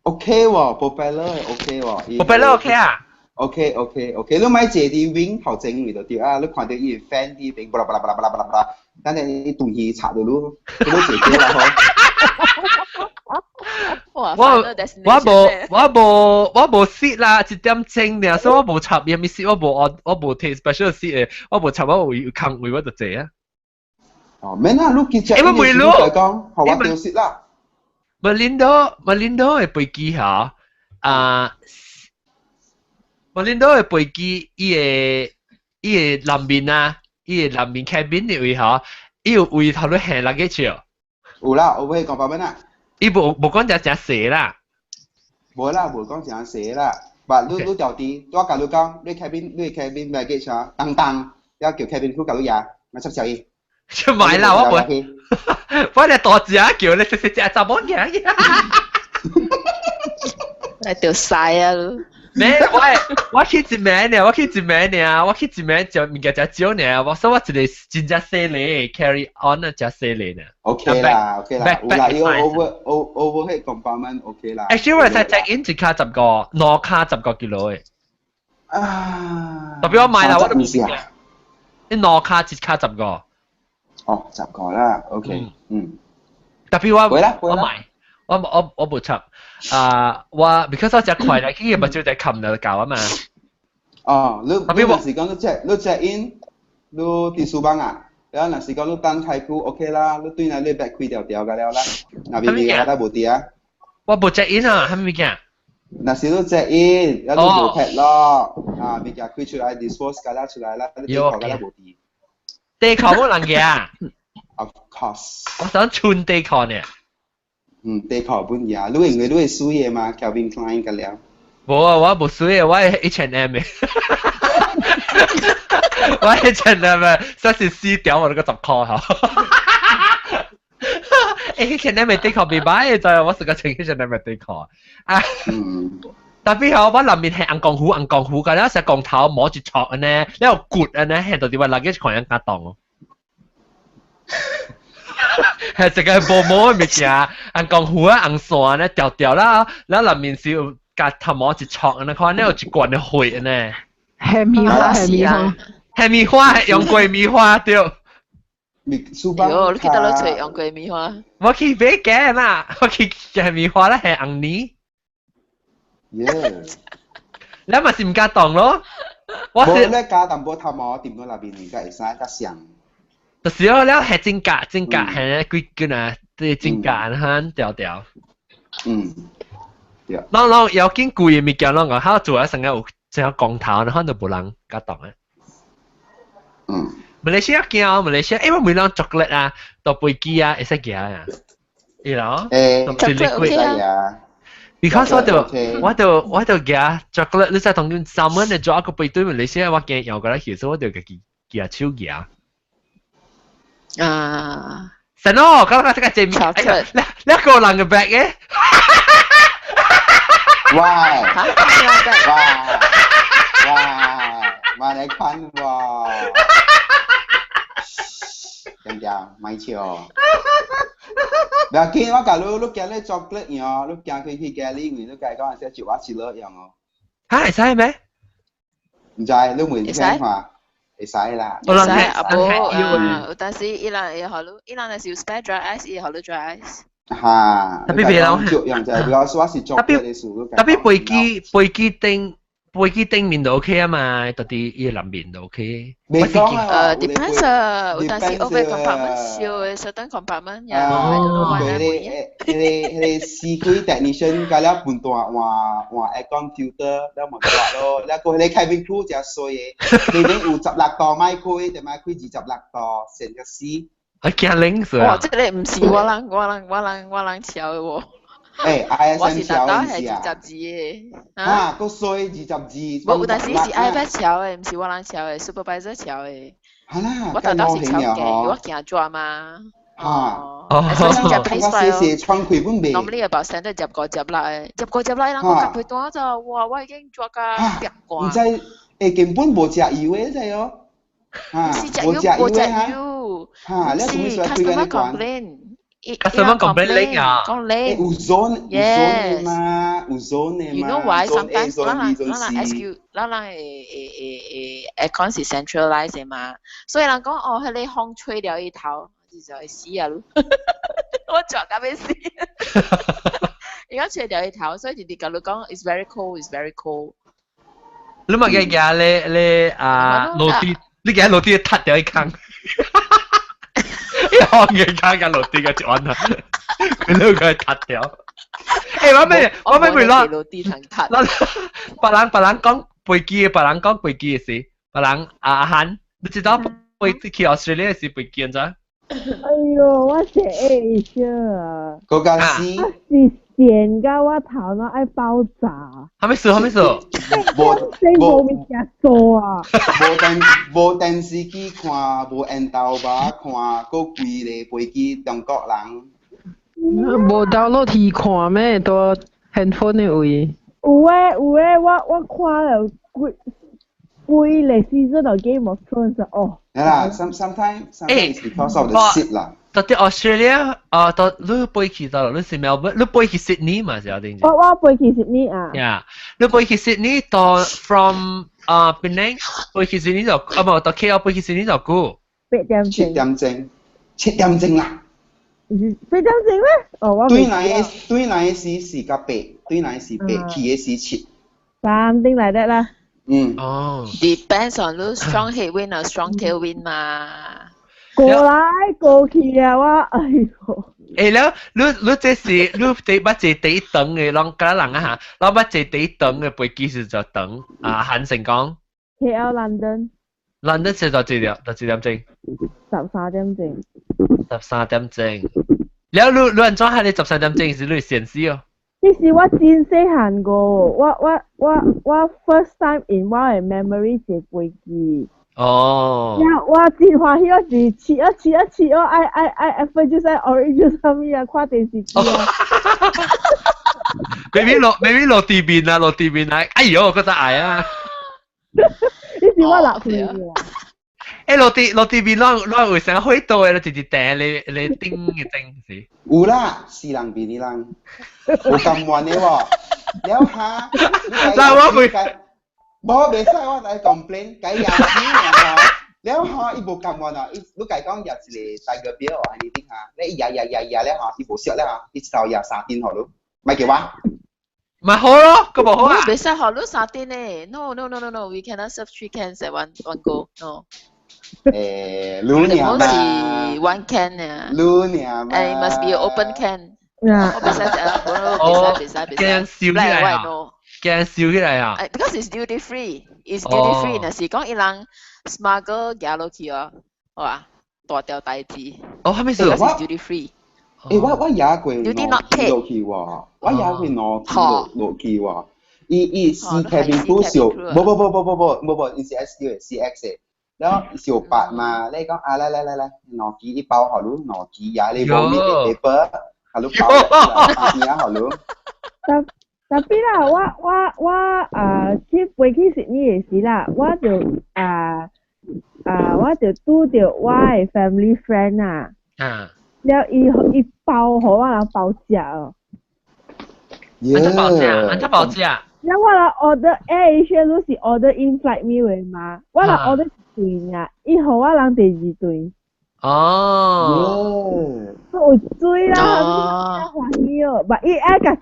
OK 喎 ，propeller OK 喎。propeller OK 啊 ？OK，你買借啲 wing 頭整嚟就對啊，你看到伊 fan 啲柄，巴拉巴拉巴拉巴拉巴拉巴拉，等你東西插到咯，你都借機啦好。我冇 seat 啦，一點鐘呢，所以我冇插嘢咪 seat，我冇 take special seat 嘅，我冇插我會坑位我就借啊。哦，免啦，你記住，因為你嚟講，我掉 seat 啦。Malindo 嘅飛機嚇，Malindo 嘅飛機，伊個南面啊，伊個南面 cabin 嘅位嚇，伊有位頭都行落幾條。有啦，我會講白咩啦？伊冇講只蛇啦。冇啦，冇講只蛇啦。但你掉啲，我教你講，你 cabin baggage 啊，當，要叫 cabin crew 教你呀，我執小伊。出買啦，我哋多字啊，叫你食雜幫嘅。嚟條晒啊！咩？我去一名呢，我去一名就物件只少呢，所以我一個真正犀利 carry on 啊，只犀利呢。OK 啦，有啦，呢個 overhead compartment OK 啦。actually 我係 check in 一卡10個，2卡10個 kilo 嘅。特別我買啦，我都唔知啊。你2卡1卡10個。哦，10個啦 ，OK，特別我買，我冇插，我 because 我只快啦，佢唔係就在冚就搞啊嘛。哦，你有時講你 check in，你啲書包啊，然後有時講你單太酷 OK 啦，你對那你 back 開掉㗎了啦，那邊嘅都冇啲啊。我冇 check in 啊，係咪嘅？那時你 check in，然後你冇 pad 咯，啊，邊嘅開出來 dispose 㗎啦出來啦，你啲㗎啦冇啲。地球冇人嘅啊 ？Of course， 我想串地球呢。地球本嘢，你認為你係輸嘢嘛 ？Calvin Klein 㗎了。冇啊，我冇輸嘢，我係 H&M 嘅。我係 H&M 嘅，所以撕掉我嗰個10塊嚇。H&M 嘅地球未買，就係我成個穿 H&M 嘅地球啊。特別係我裡面係硬鋼糊㗎，然後成鋼頭摸住戳嘅呢，然後骨嘅呢，喺度點話嗱，幾狂人家當咯。係成個冇嘅物件，硬鋼糊啊，硬線呢，掉啦，然後裡面是有夾頭摸住戳嘅呢，佢呢有一罐嘅血嘅呢。係米花係用桂米花對。喲，你記得攞出嚟用桂米花？我去買嘅嘛，我去嘅米花咧係硬泥。你咪是唔加當咯？我是咧加淡薄頭毛點到那邊而家會使加香。就是咯，แล้ว係真假係幾個啊？對真假嚇掉。啷有見貴嘅物件啷個，佢做一成有成個光頭，可能都冇人加當嘅。馬來西亞見馬來西亞，因為每樣 chocolate 啊，到飛機啊，會使嘅啊，you know？ chocolate OK 啊。Because 我就嘅 chocolate，你使同佢3蚊嚟做一個背對馬來西亞，我見有個啦，其實我就嘅手嘅。神咯，咁我即刻證明，你一個人嘅 bag 嘅。哇！มาในคันว่ะยังไม่เชียวแบบกินว่ากับลูกแกเลยช็อกโกแลตอย่างลูกแกเคยกินแกลี่เหมือนลูกแกก็อาจจะจิ๋วว่าชิลเลอร์อย่างอ๋อฮะใช่ไหม唔知你เหมือนแค่話會使啦會使阿婆但是伊朗也好咯伊朗係要 spare dry ice 也好咯 dry ice嚇特別別咯樣就係比較說是ช็อกโกแลต嘅數特別飛機頂飛機頂面就 OK 啊嘛，到啲伊南面就 OK。未講啊，depends 啊，有陣時 over compartment 少嘅 certain compartment 呀，I don't know why 你試幾 technician 㗎啦，半段話 aircon filter แล้วหมดตัว咯แล้วก็你 cabin crew จะซวย你你有10粒ต่อไม่คุยแต่ไม่คุย20粒ต่อเสร็จก็สิ啊，驚零死啊！哇，即係你唔是我人潮嘅喎。ISM 潮係20字嘅。個衰20字。冇，有陣時是 iPad 潮嘅，唔是我人潮嘅 ，supervisor 潮嘅。係啦，我頭頭是潮嘅，我驚抓嘛。所以就 place file。normally about standard 10個10啦，10個10啦，人講夾佢多就哇，我已經抓㗎100個。唔知根本冇隻油嘅啫喎。是隻油。你做咩想推緊呢？Customer complain 啊，講你有 zone 嘛，有 zone 嘛。You know why sometimes 咱 SQ 咱aircon 是 centralized 嘅嘛，所以人講哦，係你風吹了一頭，就係死啊！我抓緊咩死？而家吹了一頭，所以你講，it's very cold，it's very cold。你咪嘅你落地，你嘅落地塌掉一坑。我嘅家嘅落地嘅轉啊，佢都佢塌掉。我咩會攞？落地層塌。別人講飛機，別人講飛機嘅事，別人阿漢，你知道飛去 Australia 是飛機咋？哎呦，我寫 A 一下啊。嗰間是。我是線噶，我頭腦愛爆炸。係咪數？冇物件做啊！無電視機看，無煙頭吧看，個規個飛機中國人。無download去看咩？都 handphone 嘅位。有誒，我看了規個 season of Game of Thrones 哦。係啦 ，sometimes it's because of the seat 啦。到啲 Australia 到你飛去到你是 Melbourne，你飛去 Sydney 嘛？是有定？我飛去 Sydney 啊。Yeah， 你飛去 Sydney 到 from Penang 飛去 Sydney 就唔到 KL 飛去 Sydney 就估7點鐘啦。8點鐘咩？哦，我對嚟是個8，對嚟是8，去嘅是7。3點嚟得啦。哦。Depends on 你 strong headwind or strong tailwind 嘛。過嚟過去啊！我哎呦。แล้ว你這是你第乜嘢第一等嘅，讓嗰人啊嚇，讓乜嘢第一等嘅飛機是就等韓城講。KL London。London 是到幾點鐘？13點鐘。13點鐘。แล้ว你安怎係你13點鐘是你先試哦？呢是我真細漢個，我 first time in 我嘅 memory 坐飛機。哦。我真歡喜，我是切哦，愛飛就係 orange 上面啊，看電視機啊。maybe 落地面啊，哎呦，我覺得矮啊。呢是我落去嘅。落地面攞會成日開到嘅，你直接掟你叮嘅叮是。有啦，4人比2人，有咁遠嘅喎。แล้ว下，嗱我會。冇未使我嚟 complain，計廿錢啊！แล้ว嚇，伊無咁遠啊！你計講廿一個大個表啊，你聽下，你廿咧嚇，伊無識咧嚇，伊到23點好咯，咪叫話？咪好咯，咁咪好啊！未使學到3點咧 ，no，we cannot serve 3 cans at one go，no。你娘嘛？是 one can 啊。你娘嘛？ And it must be an open can。我別使，驚笑起來啊！驚笑起來啊 ！Because it's duty free，it's duty free。那是講伊人 smuggle 行落去哦，哇，大條代誌。哦，係咪事？ Because it's duty free。我也過，duty not paid 落去喎，我也過落去喎。伊是 cabin crew 少，冇，伊是 SQ 嘅 CX 嘅。แล้ว小白嘛，你講啊嚟，攞幾啲包好咯，攞幾呀？你冇咩 paper，好咯包呀好咯。特別啦，我去飛去悉尼嘅時啦，我就拄到我嘅 family friend 啊。แล้ว伊包好我人包食哦。安怎包食？แล้ว我人 order Air Asia 都是 order in flight meal 嘅嘛，我人 order 頓啊，伊互我人第2頓。有水啦，歡喜哦！唔，伊愛家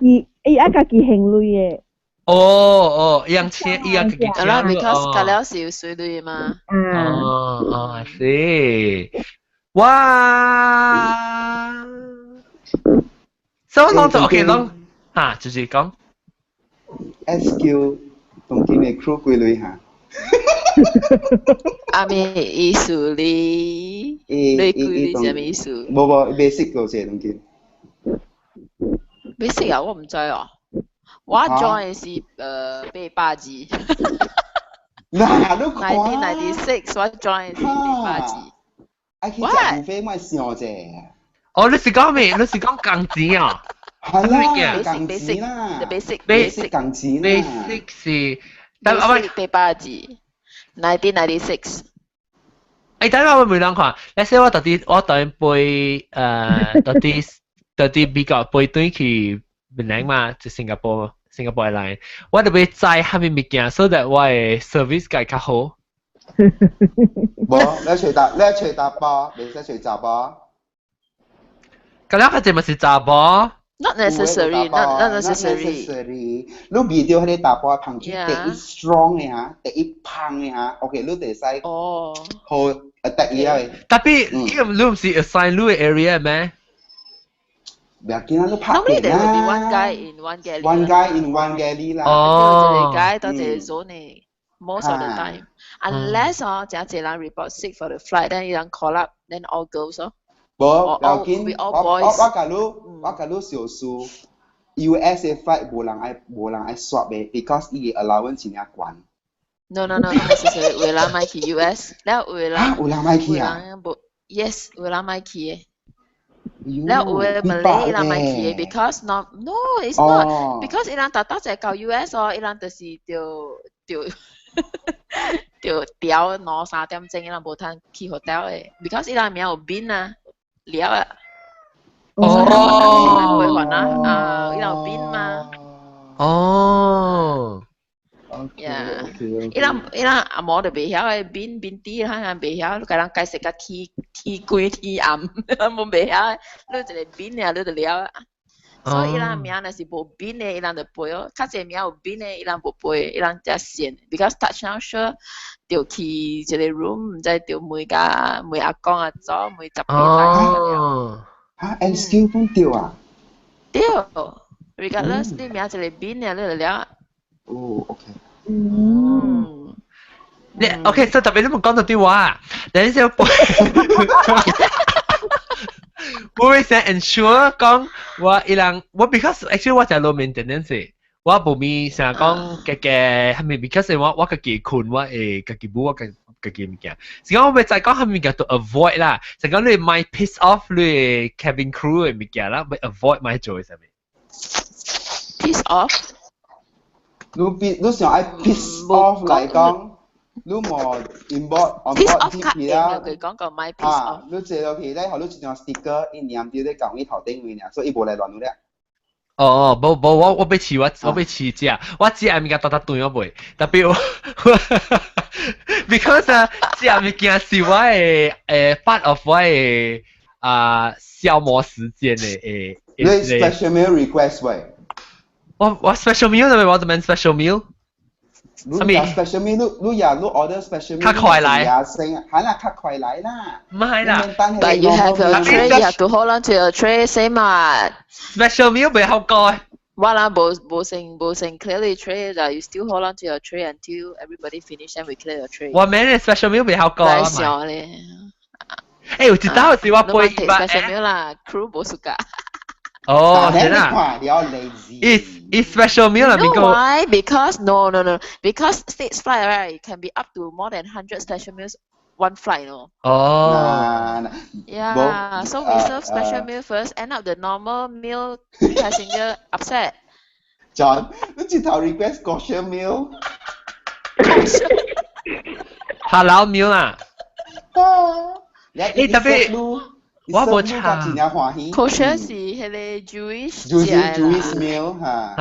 己行雷嘅。哦，样切一样嘅係啦，because 隔了是水類嘛。I see。哇！所以講就 OK 咯，嚇，就是講 SQ 當今嘅 crew 歸類嚇。阿咩意思咧？你歸類什麼意思？冇 basic 嗰隻當今。basic 啊，我唔知哦。我 join 是8字。嗱，都講。1996我 join 是8字。I can 唔飛咪笑啫。哦，你是講咩？你是講鋼子啊？係啦，鋼子啦。basic 鋼子啦。basic 是，但係8字。1996。誒，等下我未諗看，你說我到底背到底美國背對去檳城嘛，就新加坡嚟，我特別知係咪物件，so that 我嘅 service 會較好。冇，你隨搭波，你隨雜波。咁樣佢哋咪是雜波 ？Not necessary. 你 video 喺你搭波，憑住第一 strong 嘅嚇，第一胖嘅嚇 ，OK， 你哋使好 attack 嘢。特別你唔是 assign 你嘅 area 咩？唔要見到拍 Normally there will be one guy in one gallery. One guy in one gallery 啦。哦。一個guy 到一個 zone most of the time. Unless 真係人 report sick for the flight, then 有人 call up, then all goes 哦。冇，要見我教你少數 USA flight 冇人愛 swap 嘅 ，because 伊 allowance 真係關。No, necessary. 有人買去 US， แล้ว有人買去啊 ？Yes， 有人買去嘅。แล้ว有Malay 人買去嘅 ，because no, it's not because 伊人特登就到 US 哦，伊人就是就調2、3點鐘，伊人無通去 hotel 嘅 ，because 伊人名有邊啊，了啊。哦。會還啊，伊人有邊嘛。哦。伊人阿嬤就袂曉誒邊啲，佢袂曉，甲人解釋甲天光天暗，冇袂曉，你一個邊啊，你就了啊。所以伊人名若是無邊誒，伊人就背哦。較濟名有邊誒，伊人無背，伊人只線。Because touchdown sure 就去一個 room， 唔知就每阿公阿祖每10幾歲。嚇 ，SQ 本掉啊？掉 ，regardless 你名一個邊啊，你就了。哦 ，OK。你 OK， 所以特別你冇講到啲話，等陣背。我會想 ensure 講我 because actually 我就 low maintenance， 我冇咪成日講嘅係咪 because 我自己困我誒自己冇我自己物件，是講我咪就講係咪叫做 avoid 啦，就講你咪 piss off 你 cabin crew 嘅物件啦，咪 avoid 咪做係咪 ？piss off？ 你想愛 piss off 嚟講？你冇 inboard onboard GP 啦，佢講個 my piece off。你借落去咧，後你一張 sticker， 一黏住咧講伊頭頂位呢，所以伊無來亂你咧。哦，冇，我被刺只，我只係物件特對我袂，特別because 啊，只係物件是我嘅part of 我嘅消磨時間嘅你 special meal request 喂？我 special meal 係咪我做咩 special meal？你 special meal， 你 order special meal， 較快嚟，係啦，較快嚟啦。唔係啦 ，But you have your tray, you have to hold on to your tray, same 啊。Special meal 袂好過。我啦冇成 clearly tray，但 you still hold on to your tray until everybody finish and we clear your tray。我明你 special meal 袂好過。太少咧。誒，有一道是我背一百 special meal 啦 ，crew 冇暑假。哦，係啦。It's special meal 啦，You know why? Because no. Because stage flight right, it can be up to more than 100 special meals one flight, no. Oh. Yeah. So we serve special meal first. End up the normal meal passenger upset. John, 你直頭 request kosher meal? Halal meal 啦。你特別。我冇查。kosher 是迄個 Jewish meal 嚇。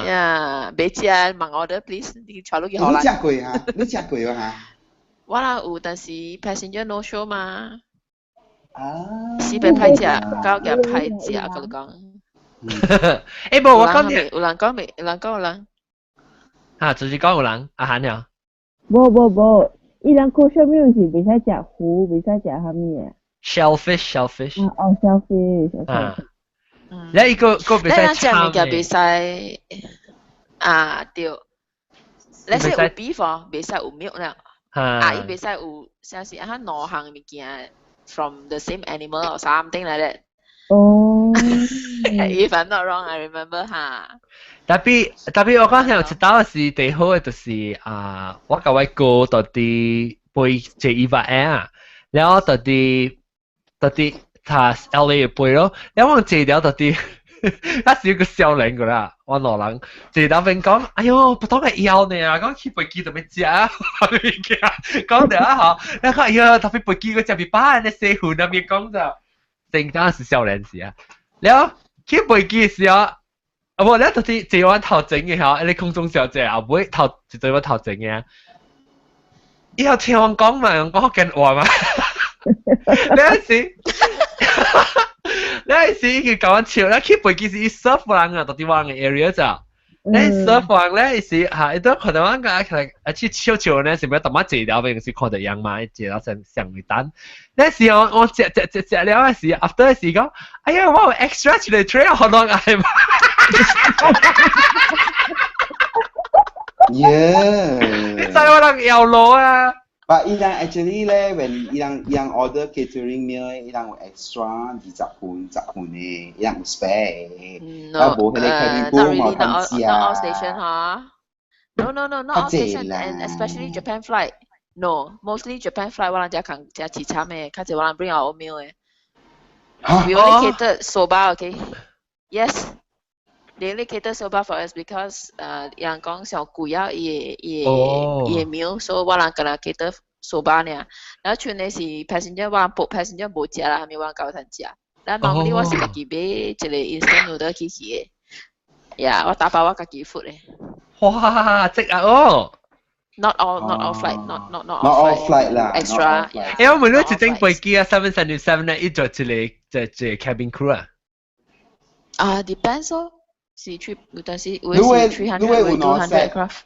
Yeah，別食問 order please，你傳落去荷蘭。你食過嚇？你食過嚇？我啦有，但是 passenger no show 嘛。死別歹食，搞嘅歹食，我講。誒，無我講你。有人講未？有人講有人。哈，就是講有人阿閒了。無，伊人 kosher meal 是袂使食魚，袂使食蝦米嘅。shellfish。shellfish。啊。你一個袂使炒嘅。你食袂使啊對。你使有 beef 袂使有 milk 啦。伊袂使有啥是啊兩項物件 from the same animal or something like that。If I'm not wrong, I remember 哈。tapi 我講有一道是最好嘅，就是我甲我哥到啲背坐100啊，然後到啲他 LA 嘅背咯，然後我坐了到啲，那是一個少年噶啦，我老人坐到邊講，哎呦，不當係腰呢，講去飛機度咩食啊，講到啊好，然後哎呀，特別飛機嗰隻比巴人嘅細หุ่那邊講就，正當是少年時啊，然後去飛機嘅時候。我咧就是坐我頭前嘅嚇，你空中小姐後尾頭就坐我頭前嘅。以後聽我講嘛，我福建話嘛。你嗰時佢講緊笑，你去飛機時伊 serve 人啊，到啲灣嘅 area 咋？你 serve 人咧是嚇，伊都看到我個去笑咧，是咪特麼坐了邊是看到樣嘛？坐了上尾單。那時候我食了嘅時 ，after 嘅時講，哎呀，我有 extra 出嚟 try 好多嗌嘛。Yeah， 你知我人搖路啊？But 伊人 actually 咧，when 伊人 order catering meal， 伊人有 extra 20分嘅，伊人有 spare。No， 無迄個 catering boom 冇通知啊。Not all station 嚇。No，not all station and especially Japan flight。No，mostly Japan flight 我人食空食市餐嘅，較濟我人 bring our own meal 嘅。We only cater soba, okay? Yes.They only cater soba for us because 人講上貴啊，伊meal，所以我人可能 cater soba 呢。然後剩嘅是 passenger， 我人 book passenger 無食啦，後面我人夠通食。然後 normally 我是家己買一個 instant noodle 去嘅。呀，我打包我家己 food 嘅。哇，即啊哦！ Not all flight，not all flight 啦 ，extra。誒，我問你一陣飛機啊，777咧，一做一個 cabin crew 啊？Depends 咯。是去，但是會是300或200 craft。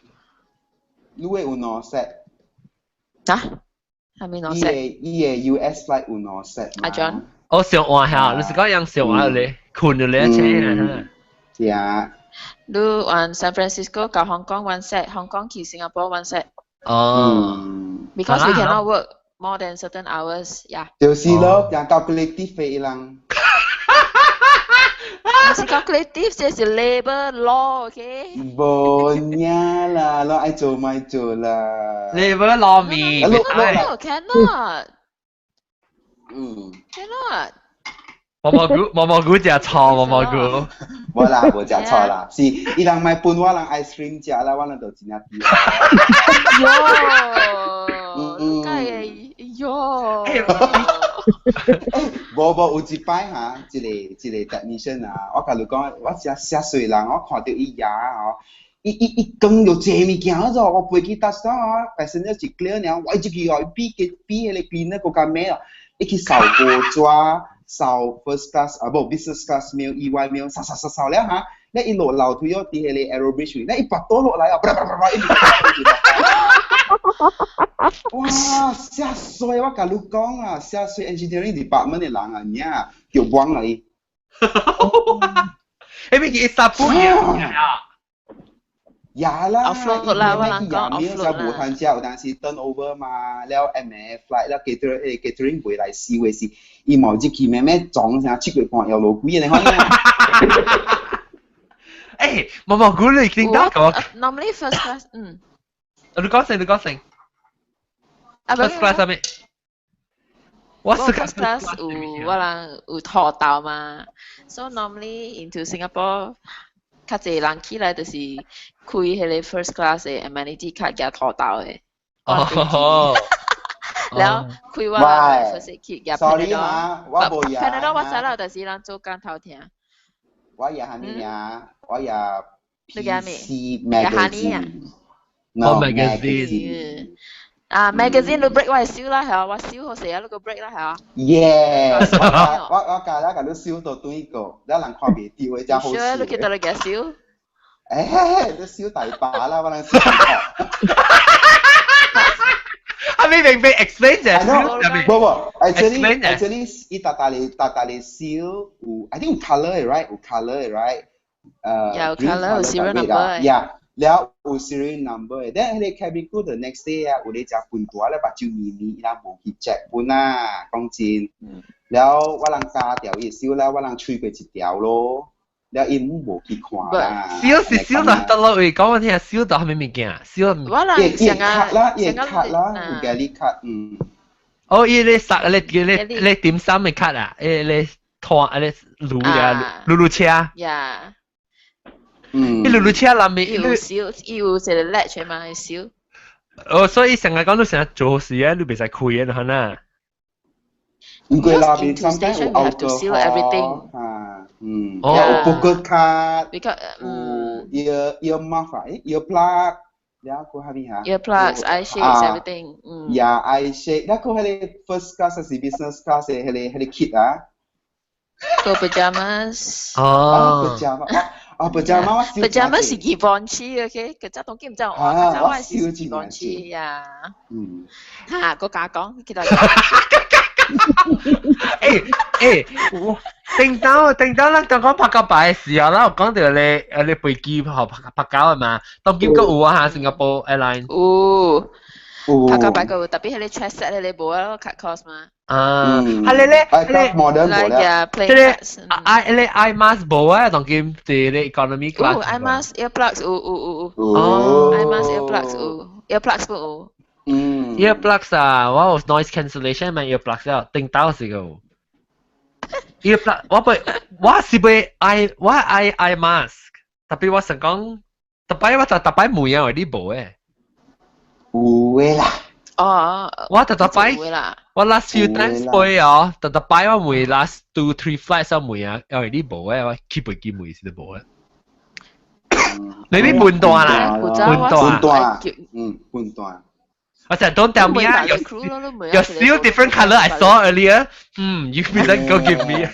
你會有兩 set。啊？係咪兩 set？伊個 US flight 有兩 set。阿 John。我上岸下，你是講樣上岸咧，困咗你一車啊。Yeah。你往 San Francisco 到香港 one set， Hong Kong 去 Singapore one set。Because we cannot work more than certain hours， yeah。就是咯，人 calculative 嘅人。唔是 calculative， 這是 labor law，OK？ 冇啦，我愛做咪做啦。labor law 咪 cannot。cannot。毛毛菇食錯，毛毛菇。冇啦，冇食錯啦，是伊人買半我人 ice cream 食啦，我人就真係啲。冇有一擺嚇，一個 technician 啊，我甲你講，我寫水人，我看到伊牙哦，伊講到這物件嗰陣，我飛機搭上啊，passenger 一 clear 呢，我一直去哦，比迄個邊咧個間咩啊，伊去掃過抓。掃 first class 啊，不 business class meal EY meal 掃了嚇，咧一落樓梯咗啲喺你 aerobridge， 咧一拔多落嚟啊，哇！嚇衰我甲你講啊，嚇衰 engineering department 嘅人啊，呀，叫幫你。誒咩叫沙布呀？呀啦， offload 啦，我人講 offload 啦。就無通食，但是 turnover 嘛，了 MF flight 了 catering 回來試嘅是，伊冇一期咩咩撞成七月半又落幾嘅，你看呀。誒，毛毛菇你聽到講 ？Normally first class， 你講先，first class 係咩？我 first class 有我人有拖到嘛 ，so normally into Singapore。較濟人起來就是開迄個 first class 嘅 amenity 卡夾拖到嘅。แล้วคุยว่า first aid kit 夾 Panadol 我知啦，但是人做工頭聽。我也係咩啊？我也 PC magazine。magazine 你 break 我係燒啦，係啊，我燒好時啊，你個 break 啦，係啊。Yes， 我教你燒到對個，有人看袂到嘅真好笑。Sure，你記得你幾燒？都燒大把啦，我哋燒。I mean, maybe explain that. Actually, 伊大嚟燒，I think 有 color right， 有 color right。有 color， 有 serial number。Yeah， แล้ว有 serial number。then 佢哋 cabin crew the next day 啊，有啲隻半大咧，把酒咪，然後冇去 check 半啊，講真。แล้ว我人加條伊燒啦，我人吹過一條咯。แล้ว伊冇去看啦。燒是燒到得咯，喂，講我聽下燒到係咩物件啊？燒我人成啦，伊cut啦，有咖喱 cut，哦，伊咧殺咧點心嘅 cut 啊？咧拖咧滷車。呀。伊滷車裡面有燒，有一個 latch 嘛，係燒。哦，所以成日講到成日做事啊，你袂使開嘅可能。唔過那邊 sometimes 有 alcohol 有 poker card， ear muff ear plug， แล้วก็喺邊嚇 ear plugs eye shades everything yeah eye shade แล้วก็喺 first class 還是 business class 喺 kit 啊 go pajamas pajamas 是Givenchy OK 佢真當見唔知我係 Givenchy 呀嚇個價講幾多定到啦，當講拍膠牌嘅時候啦，我講到你飛機學拍膠係嘛？當今個有啊嚇，新加坡 airline。拍膠牌個有，特別係你 check set 你冇啊 cut cost 嘛。係你咧modern 冇咧。即係你 eye mask 冇啊？當今啲你 economy class。eye mask earplugs 有 eye mask earplugs 有。earplugs 啊，我有 noise cancellation 嘛 earplugs 啊，定到時個。earplug 我是被 eye mask， 特別我想講，特別每樣有啲冇誒。有嘅啦。我特別我 last few times 飛哦，特別我每 last 2-3 flights 我每樣有啲冇誒，我 keep 佢見每次都冇誒。maybe 半段啦，半段。I said, don't tell me your still different color I saw earlier. You feel like go give me.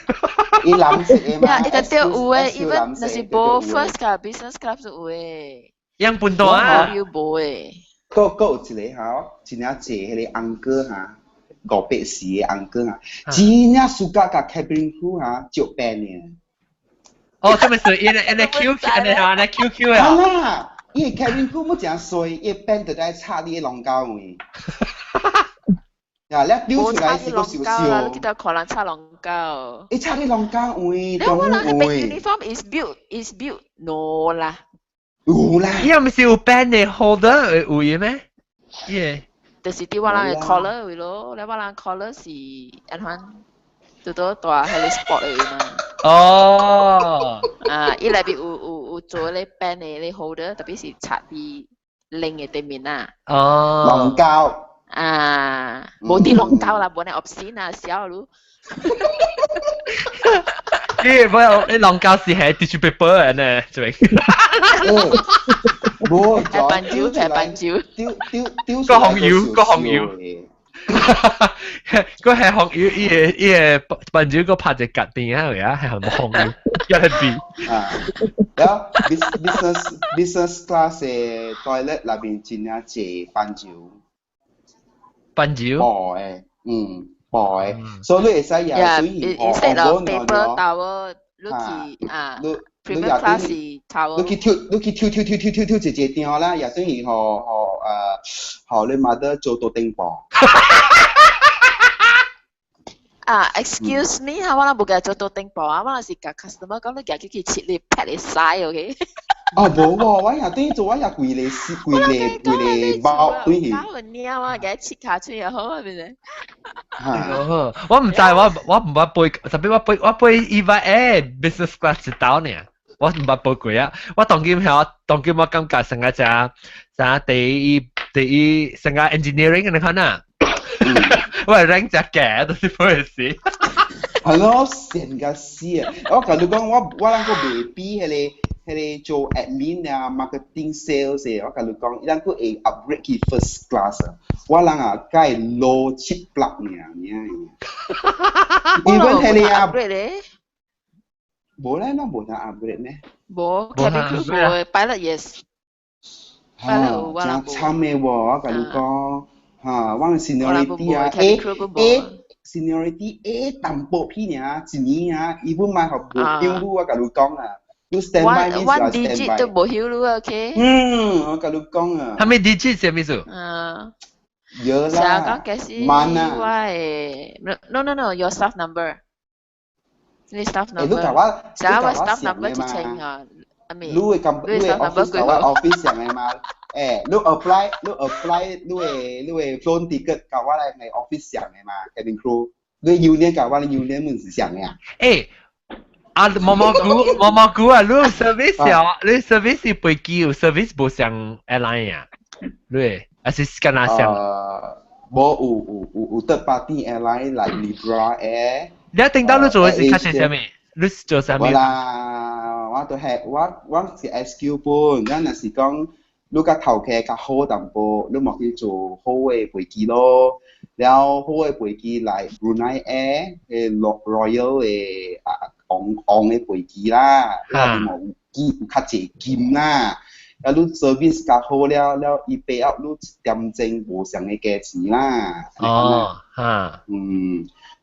伊藍色嘅嘛。一個都有誒 ，even 那是無 first class business class 都有誒。樣半段啊。有無誒？個有一個嚇，真正坐迄個 uncle 嚇，5-8時嘅 uncle 嚇，真正暑假甲 cabin crew 嚇照病嘅。哦，這麼是因為 QQ 啊。係啦。伊個 cabin crew 冇正衰，伊病就在插你個龍膠位。呀，你丟出來是個少少。你記得可能插龍膠。伊插你龍膠位，當位。uniform is built no 啦。有啦。伊唔是有 band 嘅 holder 有嘅咩？耶。就是啲我人嘅 collar 位咯，你我人 collar 是一款。都大係你 sport 嚟嘛？哦，伊裏邊有做你 band 嘅你 holder， 特別是插啲拎嘅對面啊。哦，龍膠冇啲龍膠啦，本嚟 obscene 啊，小佬。你龍膠是係 tissue paper 嘅呢，做咩？冇，係笨蕉，丟個紅油。個係紅油，伊個笨蕉個拍隻格邊啊，而家係紅油，一係邊。然後 business class 嘅 toilet 裏邊真係借笨蕉。笨蕉。薄嘅，薄嘅，所以你會使有水兒instead of paper towel， premium class towel。你去跳一張啦，也等於學你mother做到頂磅。excuse me 嚇，我哋冇嘅做到頂磅啊，我哋是甲 customer 講你夾佢切你 pat 你曬 OK。冇喎，我也對做，我也跪你包對去。搞人鳥啊，嘅切下出又好係咪先？我唔知，我唔捌背，特別我背 EVA business class 一道呢，我唔捌背過啊。我當今我感覺成個第一成個 engineering 你看啊，我係 rank 隻嘅，都是不會死。係咯，成個死啊！我同你講，我能夠未比迄個做 admin 啊 ，marketing sales 嘅，我同你講，能夠會 upgrade 去 first class 啊，我人啊，該 low chip plug 呢，你啊。even 迄個啊，冇咧，那冇人 upgrade 咩？冇 cabin crew 冇 pilot yes。真慘嘅喎，我同你講嚇，我 seniority 啊 seniority A 淡薄啲啊，一年啊，伊本買學冇曉路我同你講啊，你 standby 咩？One digit 都冇曉路 ，OK？ 我同你講啊。係咪 digit 係咩數？有啦。想講嘅是No，your staff number。你 staff number。想我 staff number 之前啊，你嘅 office 嘅 office 上嘅嘛？你 apply 你嘅 phone ticket 嘅話咧係 office 上嘅嘛 cabin crew 你 union 嘅話你 union 唔是上嘅啊？毛毛菇啊，你 service 啊，你 service 是飛機，service 冇上 airline 啊，對，還是跟哪上？冇有 third party airline like Libra Air。你聽到你做嘅是卡些咩？你做啥物？我都係我是 SQ 本，咱若是講你個頭殼較好淡薄，你莫去做好嘅飛機咯。然後好嘅飛機嚟 Brunei Air 嘅 Royal 嘅昂嘅飛機啦，然後冇有較濟金啦。然後你 service 較好了，伊俾up 你點證無上嘅價錢啦。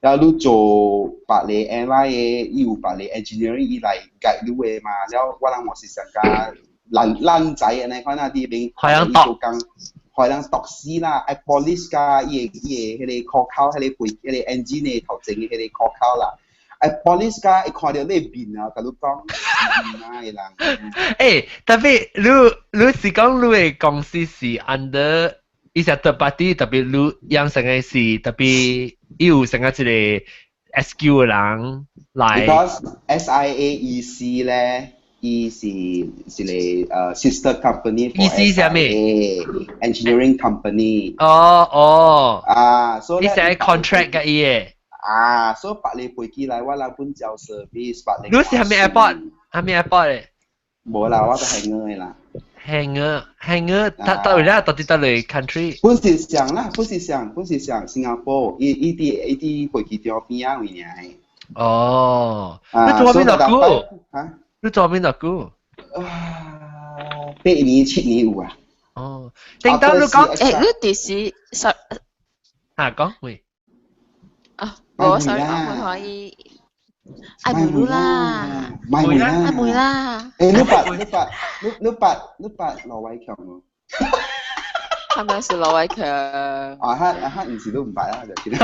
然後你做白利 airline 嘅，伊有白利 engineering 伊嚟 guide 你嘅嘛。然後我人我是上加爛仔嘅呢，可能啲邊做工，可能讀書啦，police 加伊迄個考考，迄個 engine 嘅頭前嘅迄個考考啦。police 加一看到你面啊，甲你講，嘅人。特別你是講你嘅公司是 under 一隻 third party， 特別你養成嘅是特別有成個一個 SQ 嘅人來。Because SIAEC 咧，伊是個sister company for SIA engineering company。所以係 contract 嘅嘢。所以白你飛機來，我老本交 service 白你。你是係咪 airport？係咪 airport 咧？冇啦，我都係嘅啦。hangar，到而家到底到嚟 country？ 本是上新加坡，伊啲飛機場邊啊位呢？你做邊度估？你做邊度估？8年7年有啊。聽到你講，你第時講喂。我 sorry， 我可以。愛梅露啦，愛梅啦。你八羅偉強喎。係咪是羅偉強？黑唔是都唔白啦，就見。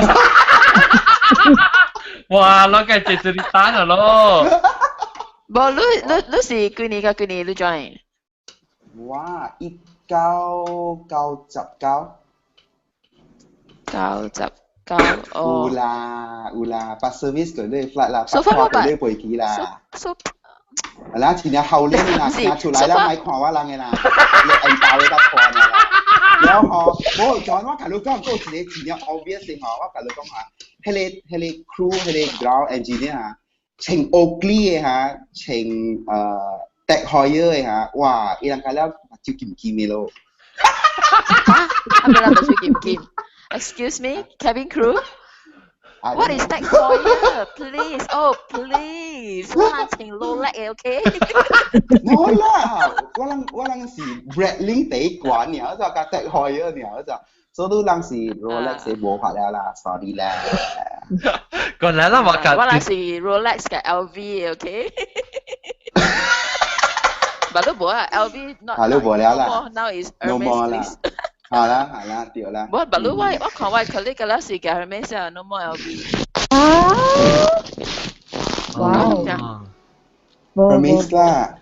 哇，攞嘅直接你單啊咯。冇，你是幾年你 join？ 哇，1999。有啦，把 service 佢哋 flight 啦，把佢哋飛機啦。係啦，前日後年啦，拿出來啦，買看我人嘅啦，你按包你得看嘅啦。然後我講我同你講，嗰前日 obvious 嘅我同你講下，迄個 crew 迄個 ground engineer 啊，穿 Oakley 嘅嚇，穿Tech Heuer 嘅嚇，哇！伊人家了就劍嘅咯。係咪啦？咪劍？Excuse me, cabin crew. What is that for you? Please, please. 我人穿 Rolex 嘅 ，OK？ 冇啦，我人是 Breitling 第一關嘅，我就甲 Tech Heuer 嘅，我就所以人是 Rolex 嘅冇法啦 ，sorry 啦。個人啦，我是 Rolex 嘅 LV 嘅 ，OK？ But 都冇啊 ，LV not。係都冇了啦。Now is Hermes。係啦，對啦。我看我 colleague 嘅啦是嘅 Hermes 啊 ，no more LV。Hermes 啦。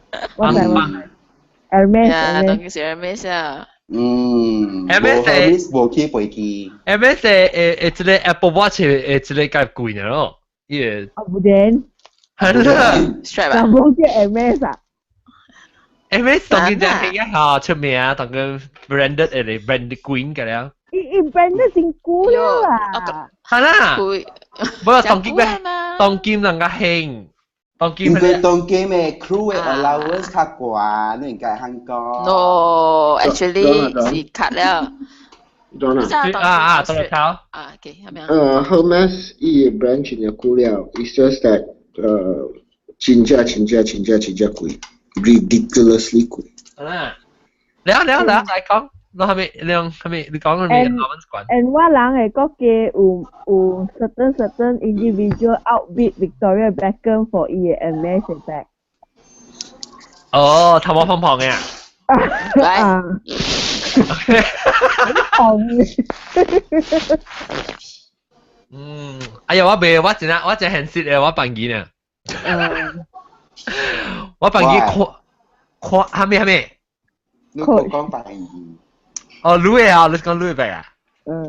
Hermes。呀，當然是 Hermes 啊。Hermes 冇起飛機。Hermes 係即係 Apple Watch 係即係較貴嘅咯。不然。係啦。咁冇隻 Hermes 啊？Hermes 當然就係一下出名啊，當個 branded 誒 branded queen 嘅啦。伊 branded 真貴啦。係啦。不過當金咩？當金人家興。當金咩？當金嘅 crew 嘅 allowance 較貴，你應該香港。No, actually 是 cut 了。多咗炒。OK，係咪啊？ Hermes 伊 branch 嘅股了 ，it's just that 真正貴 ，ridiculously 貴。你再講，你講嘅咩？And 我人係國嘅有 certain individual outbid Victoria Beckham for 伊嘅 MS back。哦，頭毛胖胖嘅啊。哎呀，我真很識嘅，我扮演啊。我扮演看，係咪？你講扮演。哦，女嘅啊，你講女嘅啊？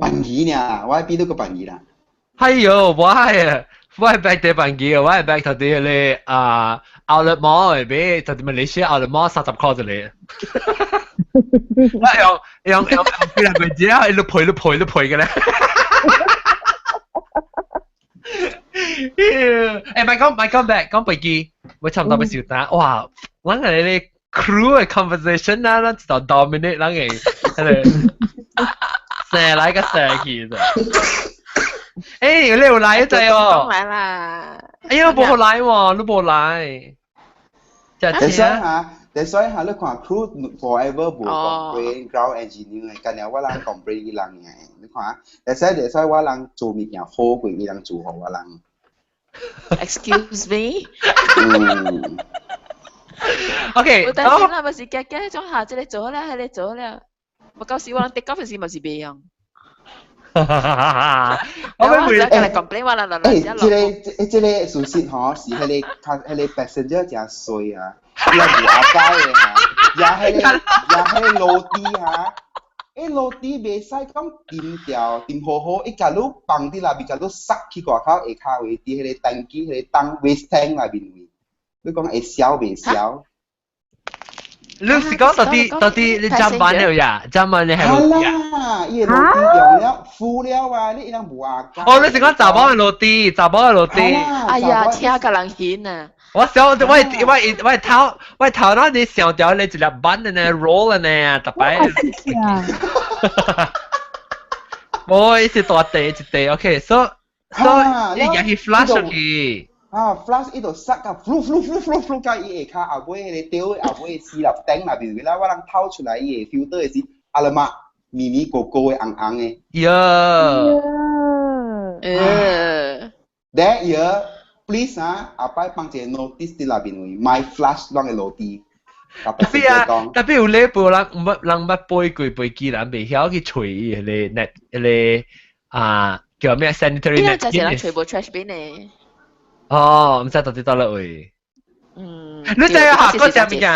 扮演啊，我喺邊度個扮演啊？係喲，我係 back 啲扮演嘅，我係 back 頭啲咧outlet mall 嚟俾，頭啲馬來西亞 outlet mall 30塊啫你。我用佢嚟俾只啊，你賠嘅咧。誒，咪講 back 講飛機，我差唔多要笑單，哇！我係你 crew 嘅 conversation 啦，咱知道 dominate 咱嘅，成嚟個成去啫。誒，你有來一陣哦？講來啦。哎呀，冇來喎，你冇來。That's why 你看 crew forever 冇 complain ground engineer 嘅，今日我人 complain 伊人嘅，你看。That's why 我人做物件好過伊人做好我人。Excuse me。OK。我擔心啦，咪是夾夾種下，即係做啦，係你做啦。我舊時我人跌嗰陣時咪是別樣。我咪會誒，即個事實嗬，是迄個 passenger 真衰啊，伊係無阿街嘅嚇，也迄個路地嚇，路地袂使講掂好，伊甲你放啲內面，甲你塞去外口下骹位，佇迄個tank機、迄個當 waste tank 內面位，你講會燒袂燒？你是講到底你站班了呀？站班你係落地啊？伊個落地用了敷了啊！你伊人無阿家。哦，你是講查某嘅落地，查某嘅落地。哎呀，聽個人嫌啊！我想我頭那你想掉你一粒板嘅呢 roll 嘅呢，特別。冇，伊是大地一地 ，OK，so 你入去 flash 去。flash 伊度塞甲 flu 甲伊下骹後尾迄個吊後尾絲粒頂內邊啦，我人偷出來伊個 filter 嘅時，阿拉媽咪高嘅紅嘅。That year please 後擺放一個 notice 喺內邊位 ，my flash 啷個落地。特別有呢部人捌背飛機人未曉去除伊個 net 個叫咩 sanitary net。就係人全部 trash bin 嘅。哦，唔知到底到哪位。你知啊？嗰隻物件。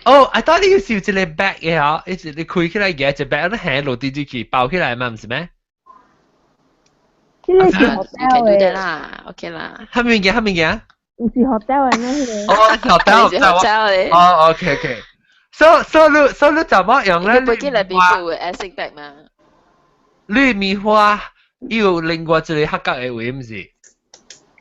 哦，I thought 你要燒一個 bag 嘅嚇，你開起來嘅一 bag，你行落地就去包起來嘛，唔是咩？呢個是 hotel 嘅啦 ，OK 啦。係咪嘅？唔是 hotel 嘅咩？哦，是 hotel 嘅。哦，OK。So 你怎麼樣咧？飛機裏邊會 acid bag 嘛？你咪話要另外一個黑格嘅位唔是？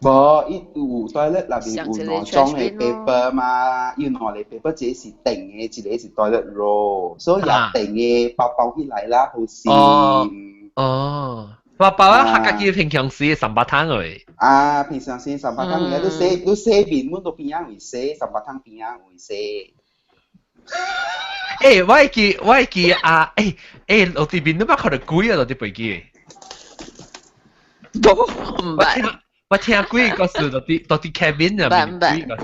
無，伊有 toilet 內邊有兩種嘅 paper 嘛，要兩個 paper，一個是定嘅，一個是 toilet roll，所以有定嘅包起來啦，好先。包啊，黑格機平常時300湯嘅。平常時300湯嘅，你洗面滿到邊樣會洗，300湯邊樣會洗。我會記落地邊你乜可能貴啊？落地飛機。唔係。我聽幾個事到啲 cabin 入面幾個事。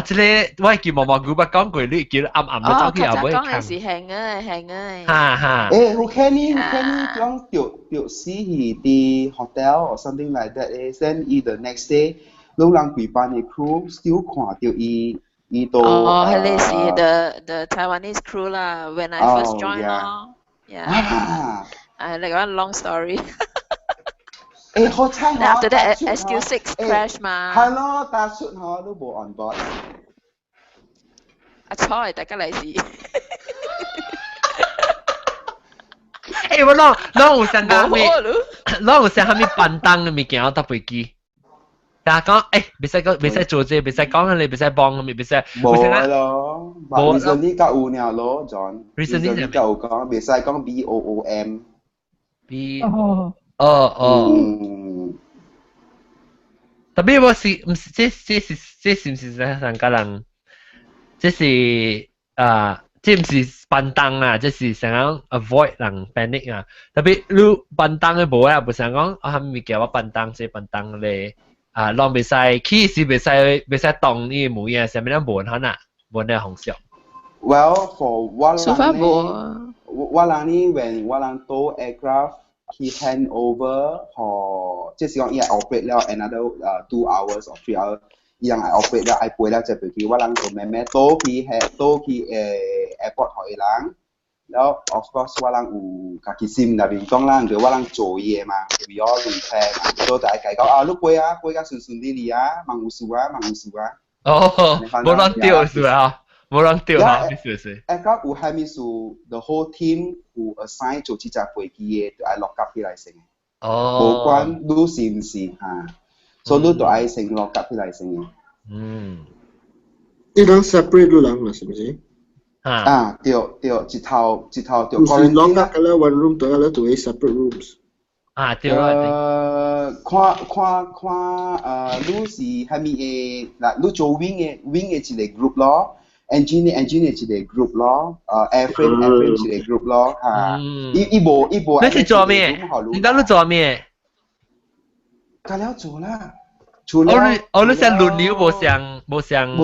即個我係叫毛毛菇，我講過你叫暗你走去後尾。講嘅是行啊。哈。who can you 講掉死去啲 hotel or something like that？ Then the next day，你人幾班嘅 crew still 看到伊度。係你是 the Taiwanese crew 啦。When I first joined 咯。Yeah。like one long story。好彩嗬 ！After that, SQ6 crash 嘛。係咯，搭出嗬都冇 on board。阿蔡，大家嚟試。我攞有想講咩？攞有想蝦米笨蛋嘅物件搭飛機。但係講別使做啫，別使講你，別使幫咁，別使。冇咯，recently 較有呢咯，John。recently 較有講，別使講 BOOM。特別我是唔是這是唔是上個人？這是這唔是笨蛋啊，這是想講 avoid 人 panic 啊。特別你笨蛋嘅無啊，唔想講啊，咪叫我笨蛋，這笨蛋咧攏袂使起是袂使動呢模樣，上面咧門可能門咧紅色。Well, for 我，so far 冇。我人呢，when 我人到 aircraft。He hand over 和即係講伊係 operate 了 another 2 hours or 3 hours， 伊人係 operate 了，係背了隻飛機，我人做咩到去 airport 和伊人，然後 of course 我人有家己心入邊講啦，叫我人做嘢嘛 ，we all prepare 嘛，所以就係計講你背甲順利啊，冇有事啊。哦，冇亂掉是啊。冇人掉下，意思是。aircraft 有係咪數 the whole team 有 assign 做這隻飛機嘅，就係落甲起來先。哦。無關你是唔是嚇，所以你就係先落甲起來先嘅。一人 separate 你人啦，是唔是？對，一頭對。就是落甲嘅咧 ，one room 對咧，就係 separate rooms。對啦。看你是係咪誒嗱？你做 wing 嘅一個 group 咯。engineer 一個 group 咯，airframe 一個 group 咯，嚇。伊無。你是做咩？你當你做咩？加了做啦。你想輪流無相。無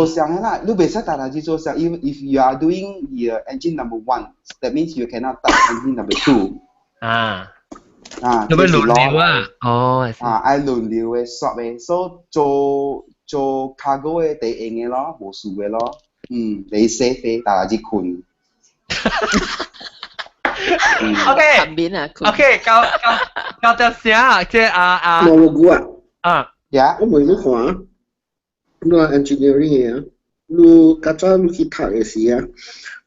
相啦，你袂使大家去做相。If you are doing your engine number 1, that means you cannot touch engine number 2。你咪輪流啊？哦。愛輪流嘅 swap 嘅，所以做 cargo 嘅第一嘅咯，無事嘅咯。你 safe 嘅，大家去困。OK，教條聲，即係我估啊。我問你看，你話 engineering 嘅啊，你較早你去讀嘅時啊，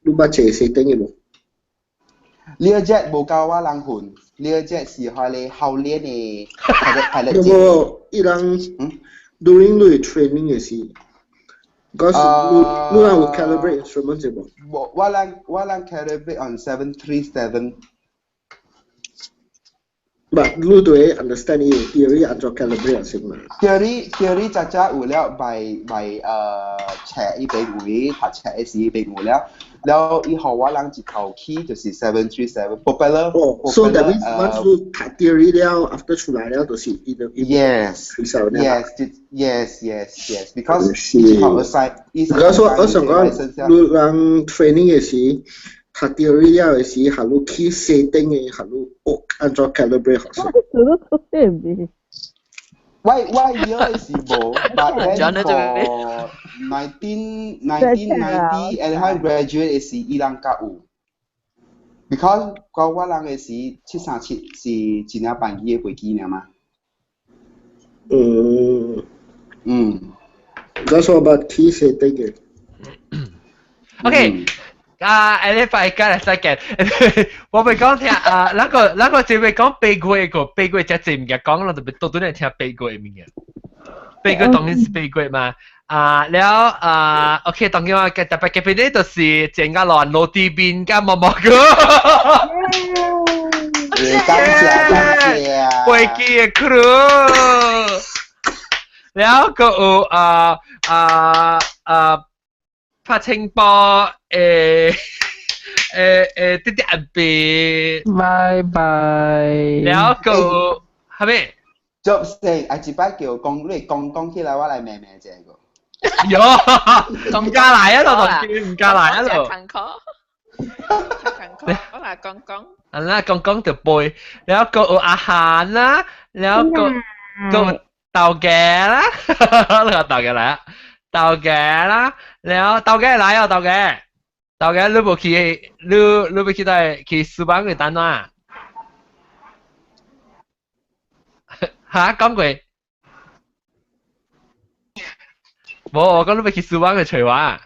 你捌坐設定嘅無？呢一隻冇教我人混，呢一隻是開你後練嘅pilot。有冇一人 during 你 training 嘅時？Because 你有 calibrate instrument 啫噃。我人 calibrate on 737。But 你對 understand 伊 theory 按照 calibrate 先嘛？theory 早早有了by check 伊邊位，讀 check 嘅時伊邊有了。แล้ว以後我人一頭起就是737 propeller。So that means once you 讀 theory 了 ，after 出來了就是伊個。Yes. Because 以後 assign。Because 我想講，你人 training 嘅時，讀 theory 了嘅時，係你起設定嘅，係你按照 calibrate 學先。我year is冇 but then for 1990 and I graduate 是伊朗甲有 because 我人嘅是737是一領班機嘅飛機呢嘛。That's all about key setting 嘅。OK。你快講嚟先，我咪講聽那個就咪講背過只字唔嘅講咯，特別多啲人聽背過嘅物件。背過當然是背過嘛。แล้วOK 當然我特別嘅邊啲就是整個亂落地邊嘅毛毛哥。感謝。飛機嘅 crew。แล้วก็拍清波啲人俾拜拜。แล้วก็係咪？做先，一擺叫講起來，我嚟咩咩啫個。唔加嚟啊！唔加嚟啊！我嚟講。啦，講就背，แล้วก็อาหาร啦แล้วก็เตาแก๊ส啦แล้วก็เตาแก๊ส啦เตาแก๊ส啦แล้วเตาแก๊ส嚟啊เตาแก๊ส你冇去到去書房嘅單啊嚇講過冇我講你冇去書房嘅除話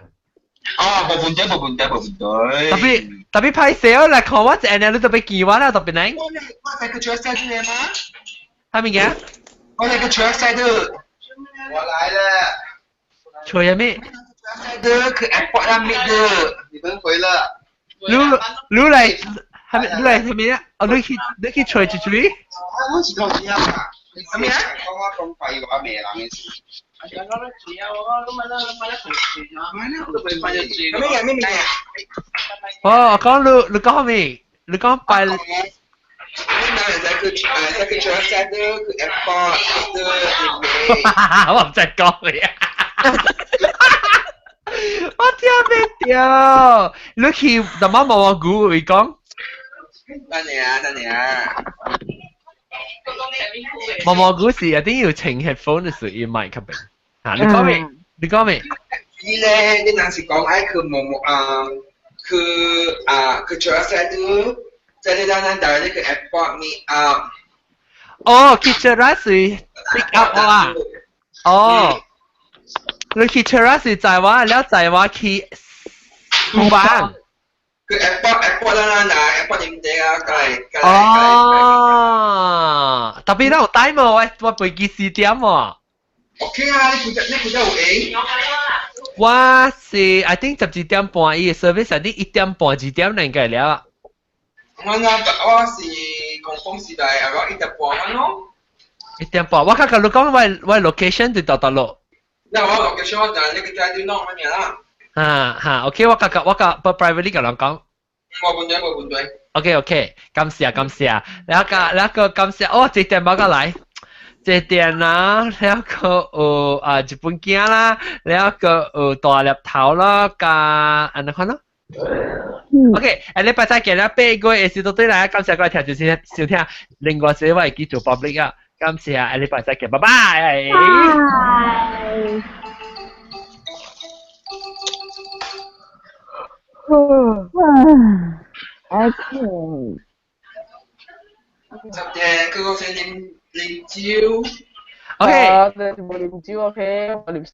冇問題特別拍攝嚟看我隻你特別記話啦特別靚我係個 dress 嚟嘅嘛係咪嘅我係個 dress 嚟嘅我來了除咗咩去 airport 那邊的你們回了你嚟係咪啊？你去除住住？我是講點啊？咩啊？講廢話咩人嘅事？咩嘢咩嘢啊？哦，我講你講咩？你講拜。你哪人在去在去車站的去 airport 的我唔識講咩啊！我聽唔到。你去大媽毛毛菇會講？等你啊！毛毛菇是一定要請 headphone 嘅時要麥級嘅。啊，你講咩？你講咩？你咧，你當時講愛去去車站的，在你當然帶你去 airport meet up。哦，去車站是 pick up 啊？哦。你去車站是在話，แล้ว在話去書房。佢 airport 啦，嗱 airport 點睇啊？哦，特別有 time 喎，我飛機4點喎。OK 啊，你負責有影。我是 I think 12點半，伊個 service I think 1點半2點應該了。我是confirm時代，around 1點半咯。1點半，我看你講我 location 就到咯。那我 location 就你個在對弄乜嘢啦？OK，我privately 咁樣講。冇問題。OK，感謝。แล้วก็感謝，哦，這點包過來，這點啦，แล้วก็日本鏡啦，แล้วก็大粒頭啦，加อันนั้น看咯。OK，你拜再見啦，8個嘅時都對嚟，感謝各位聽眾收聽，另外這位叫做 public 啊，感謝你拜再見，拜拜。Okay. 10點，佢個先啉酒。OK。我啉酒 OK，我啉。